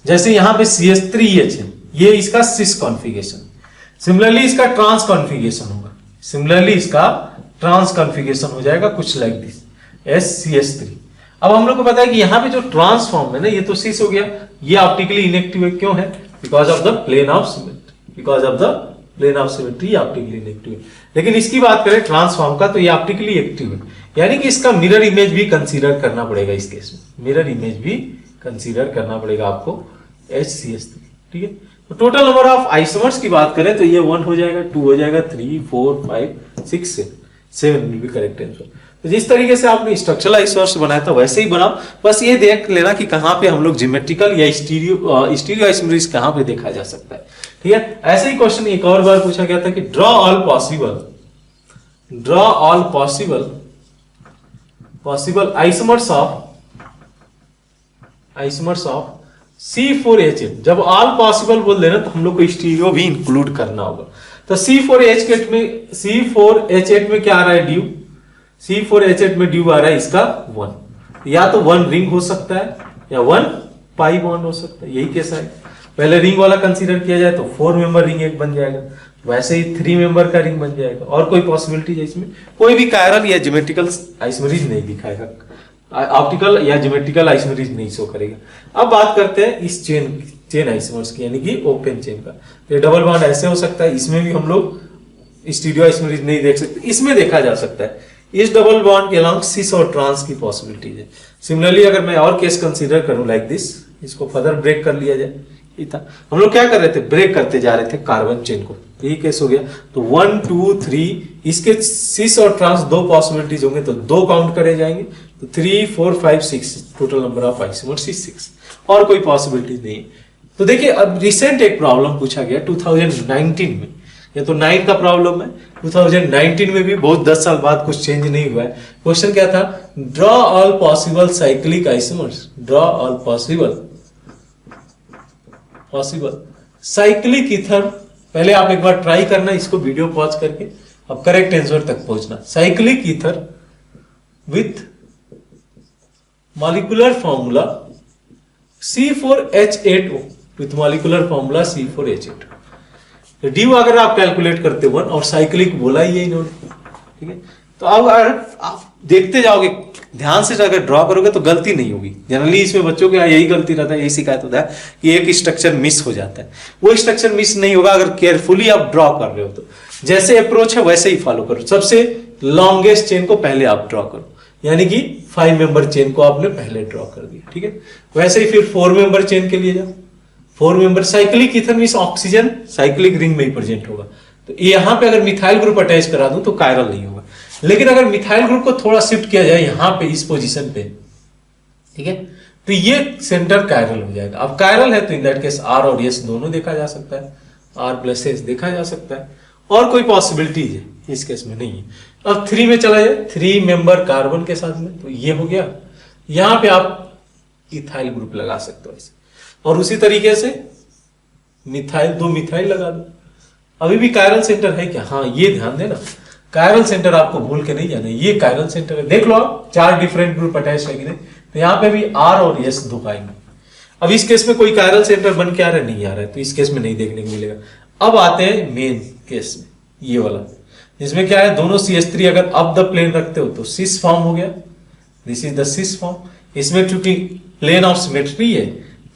जैसे यहां पे CH3H है, ये इसका सिस कॉन्फ़िगरेशन। सिमिलरली इसका ट्रांस कॉन्फ़िगरेशन होगा, हो जाएगा कुछ लाइक दिस SCH3। अब हम लोग को पता है कि यहाँ पे जो ट्रांसफॉर्म है ना, ये तो सिस हो गया, ये ऑप्टिकली इनएक्टिव है। क्यों है? Because of the plane of symmetry optically inactive है। लेकिन इसकी बात करें ट्रांसफॉर्म का, तो ये ऑप्टिकली एक्टिव है, यानी कि इसका मिरर इमेज भी कंसीडर करना पड़ेगा। इस केस में मिरर इमेज भी कंसीडर करना पड़ेगा आपको HCH3। ठीक है, तो टोटल नंबर ऑफ आइसोमर्स की बात करें तो ये 1 हो जाएगा, 2 हो जाएगा, 3 4 5 6 7 विल बी करेक्ट आंसर। तो जिस तरीके से आपने स्ट्रक्चरल आइसोमर्स बनाया था वैसे ही बनाओ। बस ये देख लेना कि कहां पे हम लोग ज्योमेट्रिकल या स्टीरियो आइसोमरीज कहां पे देखा जा सकता है। ठीक है, ऐसे ही क्वेश्चन एक और बार पूछा गया था कि draw all possible isomers of C4H8। जब ऑल पॉसिबल बोल देना तो हम लोग को स्टीरियो भी इंक्लूड करना होगा। तो C4H8 में क्या आ रहा है, ड्यू। C4H8 में ड्यू आ रहा है इसका 1, या तो 1 रिंग हो सकता है या 1 पाई बॉन्ड हो सकता है। यही कैसा है, पहले रिंग वाला कंसीडर किया जाए तो 4 मेंबर रिंग एक बन जाएगा, वैसे ही 3 मेंबर का रिंग बन जाएगा। और कोई पॉसिबिलिटी है इसमें, कोई भी कायरल या ज्योमेट्रिकल आइसोमरीज नहीं दिखाएगा, ऑप्टिकल या ज्योमेट्रिकल आइसोमरीज नहीं शो करेगा। अब बात करते हैं इस चेन आइसोमर्स की, यानी कि ओपन चेन का। तो डबल बॉन्ड ऐसे हो सकता है, इसमें भी हम लोग स्टीरियो आइसोमरीज नहीं देख सकते, इसमें देखा जा सकता है। इस डबल बॉन्ड के अलॉन्ग सिस और ट्रांस की पॉसिबिलिटीज है। सिमिलरली अगर मैं और केस कंसीडर करूं लाइक दिस, इसको फर्दर ब्रेक कर लिया जाए, हम लोग क्या कर रहे थे, ब्रेक करते जा रहे थे कार्बन चेन को, यही केस हो गया। तो 1 2 3 इसके सिस और ट्रांस 2 पॉसिबिलिटीज होंगे तो 2 काउंट करे जाएंगे, तो 3 4 5 6 total number of isomers is 6 और कोई पॉसिबिलिटी नहीं। तो देखिए अब रिसेंट एक प्रॉब्लम पूछा गया 2019 में, ये तो 9 का प्रॉब्लम है, 2019 में भी बहुत 10 साल बाद कुछ चेंज नहीं हुआ है। क्वेश्चन क्या था, draw all possible cyclic isomers, draw all possible cyclic ether. पहले आप एक बार ट्राई करना इसको वीडियो पॉज करके, अब करेक्ट आंसर तक पहुंचना। Cyclic ether with molecular formula C4H8O, with molecular formula C4H8। तो ड्यू अगर आप कैलकुलेट करते 1 और साइक्लिक बोला ही है इन्होंने, ठीक है। तो अब अगर आप देखते जाओगे ध्यान से, अगर ड्रॉ करोगे तो गलती नहीं होगी। जनरली इसमें बच्चों के यही गलती रहता है, यही शिकायत होता है कि एक स्ट्रक्चर मिस हो जाता है। वो स्ट्रक्चर मिस नहीं होगा अगर केयरफुली आप ड्रॉ कर रहे हो तो। जैसे अप्रोच है वैसे ही फॉलो करो। सबसे लॉन्गेस्ट चेन को पहले आप ड्रॉ करो, यानी कि 5 मेंबर चेन को आपने पहले ड्रॉ कर दिया, ठीक है। वैसे ही फिर 4 मेंबर चेन के लिए जाओ। 4 member cyclic ether means oxygen cyclic ring में ही प्रेजेंट होगा। तो यहां पे अगर मिथाइल ग्रुप अटैच करा दूं तो कायरल नहीं होगा। लेकिन अगर मिथाइल ग्रुप को थोड़ा शिफ्ट किया जाए यहां पे इस पोजीशन पे, ठीक है, तो ये सेंटर कायरल हो जाएगा। अब कायरल है तो इन दैट केस आर और एस दोनों देखा जा सकता है, आर प्लस एस देखा जा सकता है। और कोई पॉसिबिलिटीज है इस केस में नहीं है। अब 3 में चला जाए, 3 मेंबर कार्बन के साथ में, तो ये हो गया। यहां पे आप इथाइल ग्रुप लगा सकते हो ऐसे, और उसी तरीके से मिथाइल, 2 मिथाइल लगा दो। अभी भी कायरल सेंटर है क्या? हाँ, ये ध्यान देना, कायरल सेंटर आपको भूल के नहीं जाना, ये कायरल सेंटर है। देख लो आप 4 डिफरेंट ग्रुप अटैच है कि नहीं, तो यहाँ पे भी आर और एस दो पाएंगे। अब इस केस में कोई कायरल सेंटर बन के आ रहा है, नहीं आ रहा है, तो इस केस में नहीं देखने को मिलेगा। अब आते हैं मेन केस में, ये वाला, जिसमें क्या है, दोनों CH3 अगर अप द प्लेन रखते हो तो सिस फॉर्म हो गया, this is the cis form. इसमें चूंकि प्लेन ऑफ सिमेट्री है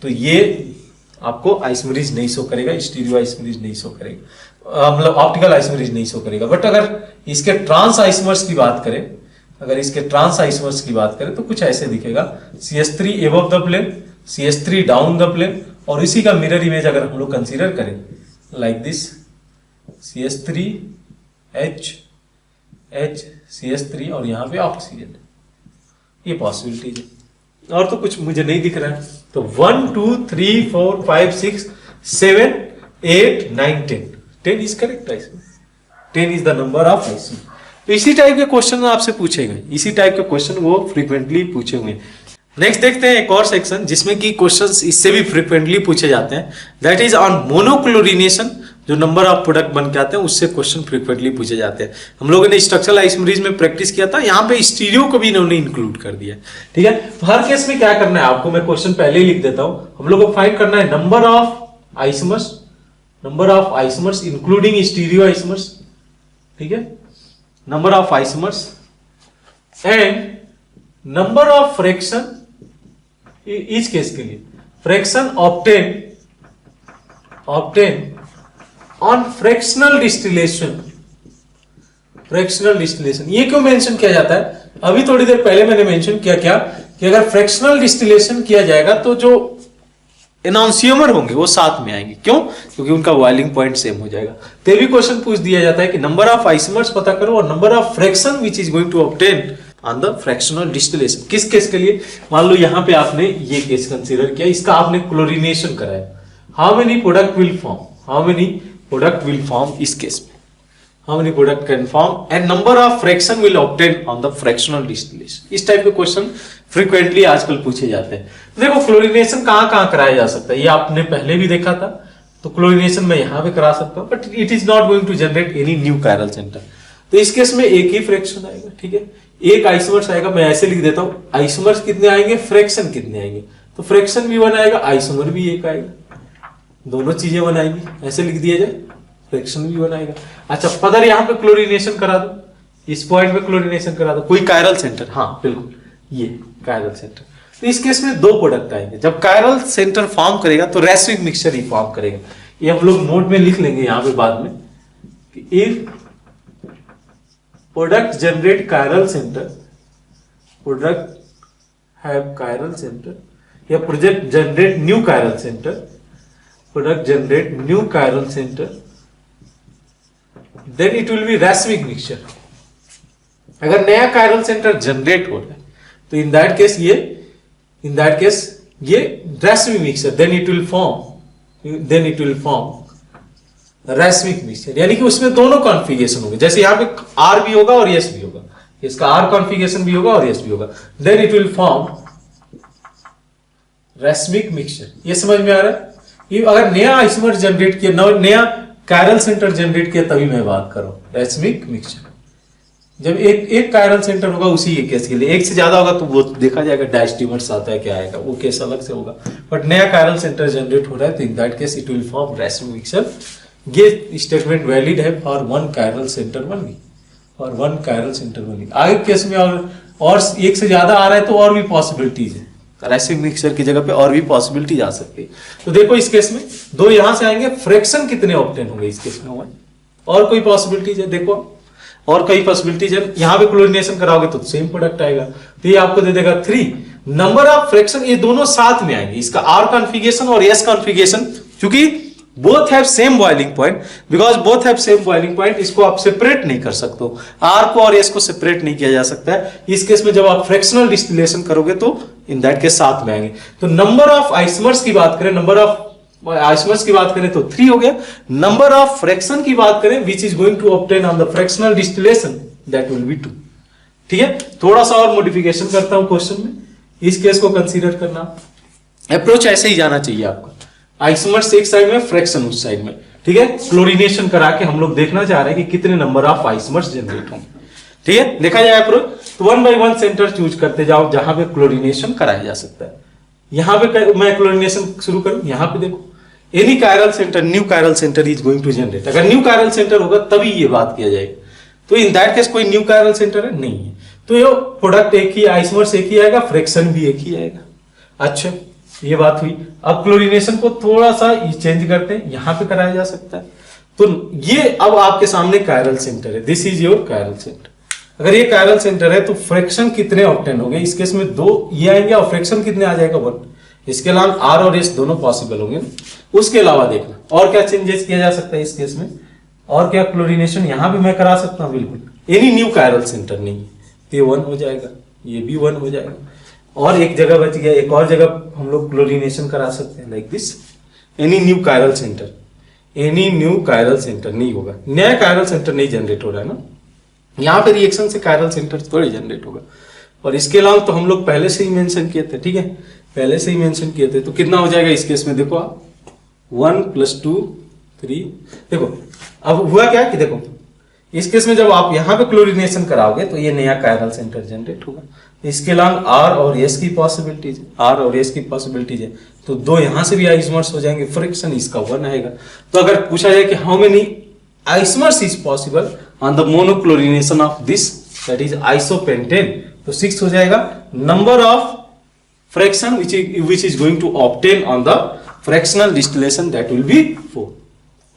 तो ये आपको आइसोमरीज नहीं शो करेगा, स्टीरियो आइसोमरीज नहीं शो करेगा, मतलब ऑप्टिकल आइसोमरीज नहीं शो करेगा। बट अगर इसके ट्रांस आइसोमर्स की बात करें, अगर इसके ट्रांस आइसोमर्स की बात करें तो कुछ ऐसे दिखेगा, CH3 above the plane, CH3 down the plane, और इसी का मिरर इमेज अगर हम लोग कंसीडर करें like this, CH3 H H CH3 और यहाँ पे ऑक्सीजन, ये पॉसिबिलिटीज है। और तो कुछ मुझे नहीं दिख रहा है। तो 1 2 3 4 5 6 7 8 9 10 10 is correct iso, 10 is the number of iso. तो इसी टाइप के क्वेश्चन आपसे पूछे गए, इसी टाइप के क्वेश्चन वो फ्रीक्वेंटली पूछे हुए। नेक्स्ट देखते हैं एक और सेक्शन जिसमें कि क्वेश्चंस इससे भी फ्रीक्वेंटली पूछे जाते हैं, दैट इज ऑन मोनोक्लोरिनेशन। जो नंबर ऑफ प्रोडक्ट बन के आते हैं उससे क्वेश्चन फ्रीक्वेंटली पूछे जाते हैं। हम लोगों ने स्ट्रक्चरल आइसोमरीज में प्रैक्टिस किया था, यहाँ पे स्टीरियो को भी इन्होंने इंक्लूड कर दिया, ठीक है। तो हर केस में क्या करना है आपको, मैं क्वेश्चन पहले ही लिख देता हूं। हम लोग को फाइंड करना है number of isomers including stereo isomers, ठीक है, number of isomers and number of fraction, इस केस के लिए fraction obtain on fractional distillation. ये क्यों मेंशन किया जाता है? अभी थोड़ी देर पहले मैंने मेंशन किया क्या कि अगर फ्रैक्शनल डिस्टिलेशन किया जाएगा तो जो एनॉन्सियोमर होंगे वो साथ में आएंगे। क्यों? क्योंकि उनका बॉइलिंग पॉइंट सेम हो जाएगा। तो भी क्वेश्चन पूछ दिया जाता है कि नंबर ऑफ आइसोमर्स पता करो और number of fraction which is going to obtain on the fractional distillation. किस केस के लिए? मान लो यहां पे आपने ये केस कंसीडर किया, इसका आपने क्लोरीनेशन कराया, how many product will form इस केस में, how many product can form and number of fraction will obtain on the fractional distillation। इस टाइप के क्वेश्चन फ्रीक्वेंटली आजकल पूछे जाते हैं। देखो क्लोरीनेशन कहां कराया जा सकता है, ये आपने पहले भी देखा था, तो क्लोरीनेशन मैं यहां पे करा सकता हूं, but it is not going to generate any new chiral center. तो इस केस में एक ही फ्रैक्शन आएगा, ठीक है, एक आइसोमर्स आएगा। मैं ऐसे लिख देता हूं, आइसोमर्स कितने आएंगे, फ्रैक्शन कितने आएंगे, तो फ्रैक्शन भी 1 आएगा, आइसोमर भी 1 आएगा, दोनों चीजें 1 आएंगी, ऐसे लिख दिया जाए, फ्रैक्शन भी 1 आएगा। अच्छा, पदर यहां पे क्लोरीनेशन करा दो, इस पॉइंट पे क्लोरीनेशन करा दो, कोई कायरल सेंटर, हाँ बिल्कुल ये कायरल सेंटर। तो इस केस में 2 प्रोडक्ट आएंगे। जब कायरल सेंटर फॉर्म करेगा तो रैसिक मिक्सचर ही फॉर्म करेगा। ये हम लोग नोट में लिख लेंगे यहां पे बाद में कि if product generate chiral centre, product have chiral centre, या product generate new chiral centre, product generate new chiral centre, then it will be racemic mixture। अगर नया कायरल सेंटर जनरेट हो रहा है तो इन दैट केस ये racemic mixture, then it will form racemic mixture, यानी कि उसमें दोनों कॉन्फ़िगरेशन होंगे, जैसे यहाँ पे आर भी होगा और एस भी होगा, इसका आर कॉन्फ़िगरेशन भी होगा और एस भी होगा, then it will form racemic mixture. ये समझ में आ रहा है? ये अगर नया आइसोमर जनरेट किया, नया कायरल सेंटर जनरेट किया, तभी मैं बात कर रहा हूं रैसमिक मिक्सचर। जब एक कायरल सेंटर होगा उसी एक केस के लिए, एक से ज्यादा होगा तो वो देखा जाएगा डायस्टीमर्स आता है क्या आएगा, वो केस अलग से होगा। बट नया कायरल सेंटर जनरेट हो रहा है तो in that case it will form racemic mixture. ये स्टेटमेंट वैलिड है for one chiral centre only, और वन कायरल सेंटर ओनली। आगे केस में और एक से ज्यादा आ रहा है तो और भी पॉसिबिलिटीज है, रैसमिक मिक्सचर की जगह पे और भी पॉसिबिलिटी आ सकती है। तो देखो इस केस में दो यहां से आएंगे, फ्रैक्शन कितने ऑब्टेन होंगे इस केस में होगा, और कोई पॉसिबिलिटीज है, देखो और कई पॉसिबिलिटीज है। यहां पे क्लोरीनेशन कराओगे तो सेम प्रोडक्ट आएगा, तो ये आपको दे देगा 3 नंबर ऑफ फ्रैक्शन, ये दोनों साथ में आएंगे, इसका आर कॉन्फ़िगरेशन और एस कॉन्फ़िगरेशन, क्योंकि both have same boiling point, because both have same boiling point, इसको आप सेपरेट नहीं कर सकते हो, आर को और एस को सेपरेट नहीं किया जा सकता है। इस केस में जब आप फ्रैक्शनल डिस्टिलेशन करोगे तो इन दैट के साथ में आएंगे। तो नंबर ऑफ आइसोमर्स की बात करें, नंबर ऑफ आइसोमर्स की बात करें तो 3 हो गया। नंबर ऑफ फ्रैक्शन की बात करें which is going to obtain on the fractional distillation, that will be 2। ठीक है, थोड़ा सा और मॉडिफिकेशन करता हूं क्वेश्चन में, इस केस को कंसीडर करना, अप्रोच ऐसे ही जाना चाहिए आपका, आइसोमर्स एक साइड में, फ्रैक्शन उस साइड में। ठीक है, क्लोरीनेशन करा के हम लोग देखना चाह रहे हैं कि कितने नंबर ऑफ आइसोमर्स जनरेट होंगे। ठीक है, देखा जाए अप्रोच, तो 1 by 1 सेंटर चूज करते जाओ जहां पे क्लोरीनेशन कराया जा सकता है। यहां पे मैं क्लोरीनेशन शुरू करूं, यहां पे देखो any chiral center, new chiral center is going to generate. अगर न्यू कायरल सेंटर होगा तभी ये बात किया जाएगा, तो इन दैट केस कोई न्यू कायरल सेंटर है नहीं है, तो ये प्रोडक्ट एक ही, आइसोमर्स एक ही आएगा, फ्रैक्शन भी एक ही आएगा। अच्छा, ये बात हुई। अब क्लोरीनेशन को थोड़ा सा चेंज करते हैं, यहां पे कराया जा सकता है। तो ये अब आपके सामने कायरल सेंटर है, this is your chiral centre. अगर ये कायरल सेंटर है तो फ्रैक्शन कितने ऑब्टेन होंगे, इस केस में 2 ये आएंगे और फ्रैक्शन कितने आ जाएगा 1। इसके अलावा आर और एस दोनों पॉसिबल होंगे। उसके अलावा देखना और क्या चेंजेस किया जा सकता है इस केस में, और क्या क्लोरीनेशन यहां भी मैं करा सकता हूं, बिल्कुल एनी न्यू कायरल सेंटर नहीं है, तो ये 1 हो जाएगा, ये भी 1 हो जाएगा, और एक जगह बच गया, एक और जगह हम लोग क्लोरीनेशन करा सकते हैं like this, any new chiral centre, any new chiral centre नहीं होगा, नया कायरल सेंटर नहीं जनरेट हो रहा है ना, यहां पे रिएक्शन से कायरल सेंटर थोड़े जनरेट होगा। और इसके अलावा तो हम लोग पहले से ही मेंशन किए थे, ठीक है, पहले से ही मेंशन किए थे, तो कितना हो जाएगा इस केस में, देखो आप 1 + 2 3, देखो अब हुआ क्या कि देखो इस केस में जब आप यहां पे क्लोरीनेशन कराओगे तो ये नया कायरल सेंटर जनरेट होगा। इसके अलावा आर और एस की पॉसिबिलिटीज है, आर और एस की पॉसिबिलिटीज है, तो 2 यहां से भी आइसोमर्स हो जाएंगे, फ्रिक्शन इसका 1 आएगा। तो अगर पूछा जाए कि how many isomers is possible on the monochlorination of this, that is isopentane, तो 6 हो जाएगा। Number of fraction which is going to obtain on the fractional distillation, that will be 4।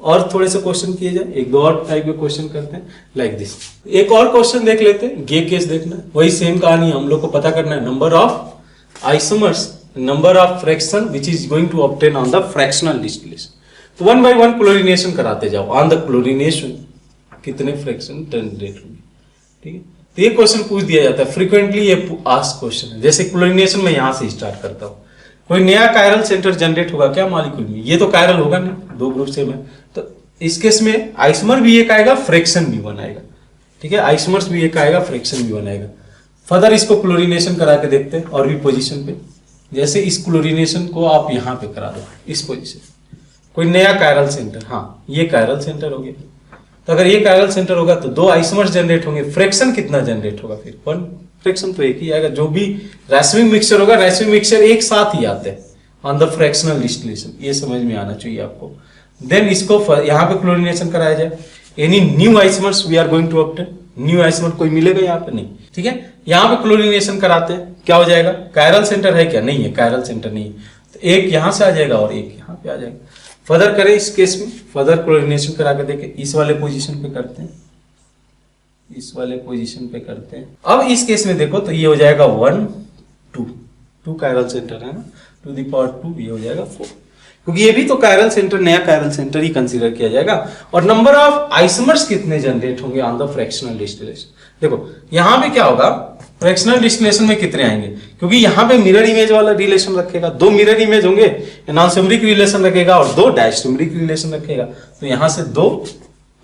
और थोड़े से क्वेश्चन किए जाए, एक दो और टाइप के क्वेश्चन करते हैं लाइक दिस। एक और क्वेश्चन देख लेते हैं, ये केस देखना है, वही सेम कहानी हम लोग को पता करना है, number of isomers, number of fraction which is going to obtain on the fractional distillation। तो 1 by 1 क्लोरीनेशन कराते जाओ, ऑन द क्लोरीनेशन कितने फ्रैक्शन जनरेट होंगे। ठीक है, तो ये क्वेश्चन पूछ दिया जाता है फ्रीक्वेंटली, ये आस्क क्वेश्चन है। जैसे क्लोरीनेशन में यहां से स्टार्ट करता हूं, कोई नया कायरल सेंटर जनरेट होगा क्या मॉलिक्यूल में, ये तो कायरल होगा नहीं, 2 ग्रुप सेम है, तो इस केस में आइसोमर भी एक आएगा, फ्रैक्शन भी 1 आएगा। ठीक है, आइसोमर्स भी एक आएगा, फ्रैक्शन भी 1 आएगा। फर्दर इसको क्लोरीनेशन करा के देखते हैं और भी पोजीशन पे, जैसे इस क्लोरीनेशन को आप यहां पे करा दो, इस पोजीशन, कोई नया कायरल सेंटर, हाँ ये कायरल सेंटर हो गया, तो अगर ये कायरल सेंटर होगा तो 2 आइसोमर्स जनरेट होंगे, फ्रैक्शन कितना जनरेट होगा, फिर 1 फ्रैक्शन तो एक ही आएगा। जो भी रैसमिक मिक्सचर होगा, रैसमिक मिक्सचर एक साथ ही आते हैं ऑन द फ्रैक्शनल डिस्टिलेशन, ये समझ में आना चाहिए आपको। देन इसको यहाँ पे क्लोरीनेशन कराया जाए, any new isomers we are going to obtain, new isomer कोई मिलेगा यहाँ पे नहीं। ठीक है, यहाँ पे क्लोरीनेशन कराते हैं, क्या हो जाएगा, कायरल सेंटर है क्या, नहीं है, कायरल सेंटर नहीं है, तो एक यहाँ से आ जाएगा और एक यहाँ पे आ जाएगा। फर्दर करें इस केस में, फर्दर क्लोरीनेशन करा के देखें, इस वाले पोजीशन पे करते हैं, इस वाले पोजीशन पे करते हैं। अब इस केस में देखो तो ये हो जाएगा 1 2 कायरल सेंटर है ना, टू द पावर 2, ये हो जाएगा 4। क्योंकि ये भी तो कायरल सेंटर, नया कायरल सेंटर ही कंसीडर किया जाएगा। और नंबर ऑफ आइसोमर्स कितने जनरेट होंगे ऑन द फ्रैक्शनल डिस्टिलेशन। देखो यहां पे क्या होगा, फ्रैक्शनल डिस्टिलेशन में कितने आएंगे, क्योंकि यहां पे मिरर इमेज वाला रिलेशन रखेगा, 2 मिरर इमेज होंगे, एनान्सिमेरिक रिलेशन रखेगा और 2 डायस्टेरिक रिलेशन रखेगा, तो यहां से 2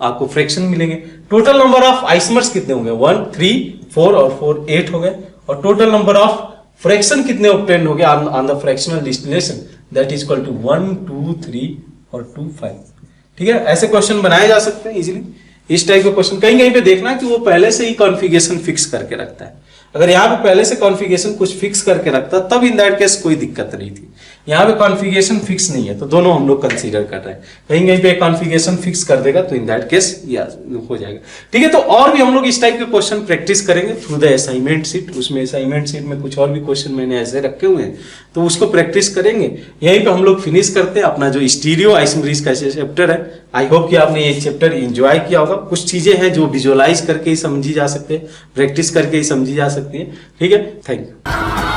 आपको फ्रैक्शन मिलेंगे। टोटल नंबर ऑफ आइसोमर्स कितने होंगे, 1 3 4 और 4 8 हो गए। और टोटल नंबर ऑफ फ्रैक्शन कितने ऑब्टेन हो गए on the fractional distillation, that is equal to 1 2 3 और 2 5। ठीक है, ऐसे क्वेश्चन बनाए जा सकते हैं इजीली। इस टाइप के क्वेश्चन कहीं कहीं पे देखना कि वो पहले से ही कॉन्फ़िगरेशन फिक्स करके रखता है। अगर यहाँ पे पहले से कॉन्फ़िगरेशन कुछ फिक्स करके रखता तब इन दैट केस कोई दिक्कत नहीं थी। यहाँ पे कॉन्फ़िगरेशन फिक्स नहीं है तो दोनों हम लोग कंसीडर कर रहे हैं। कहीं कहीं पे कॉन्फ़िगरेशन फिक्स कर देगा तो इन दैट केस या हो जाएगा। ठीक है, तो और भी हम लोग इस टाइप के क्वेश्चन प्रैक्टिस करेंगे थ्रू द असाइनमेंट सीट। उसमें असाइनमेंट सीट में कुछ और भी क्वेश्चन मैंने ऐसे रखे हुए हैं तो उसको प्रैक्टिस करेंगे। यहीं पे हम लोग फिनिश करते हैं अपना जो स्टीरियो आइसोमेरिज का चैप्टर है। आई होप कि आपने ये चैप्टर एंजॉय किया होगा। कुछ चीजें हैं जो विजुअलाइज करके ही समझी जा सकते हैं, प्रैक्टिस करके ही समझी जा सकती है। ठीक है, थैंक यू।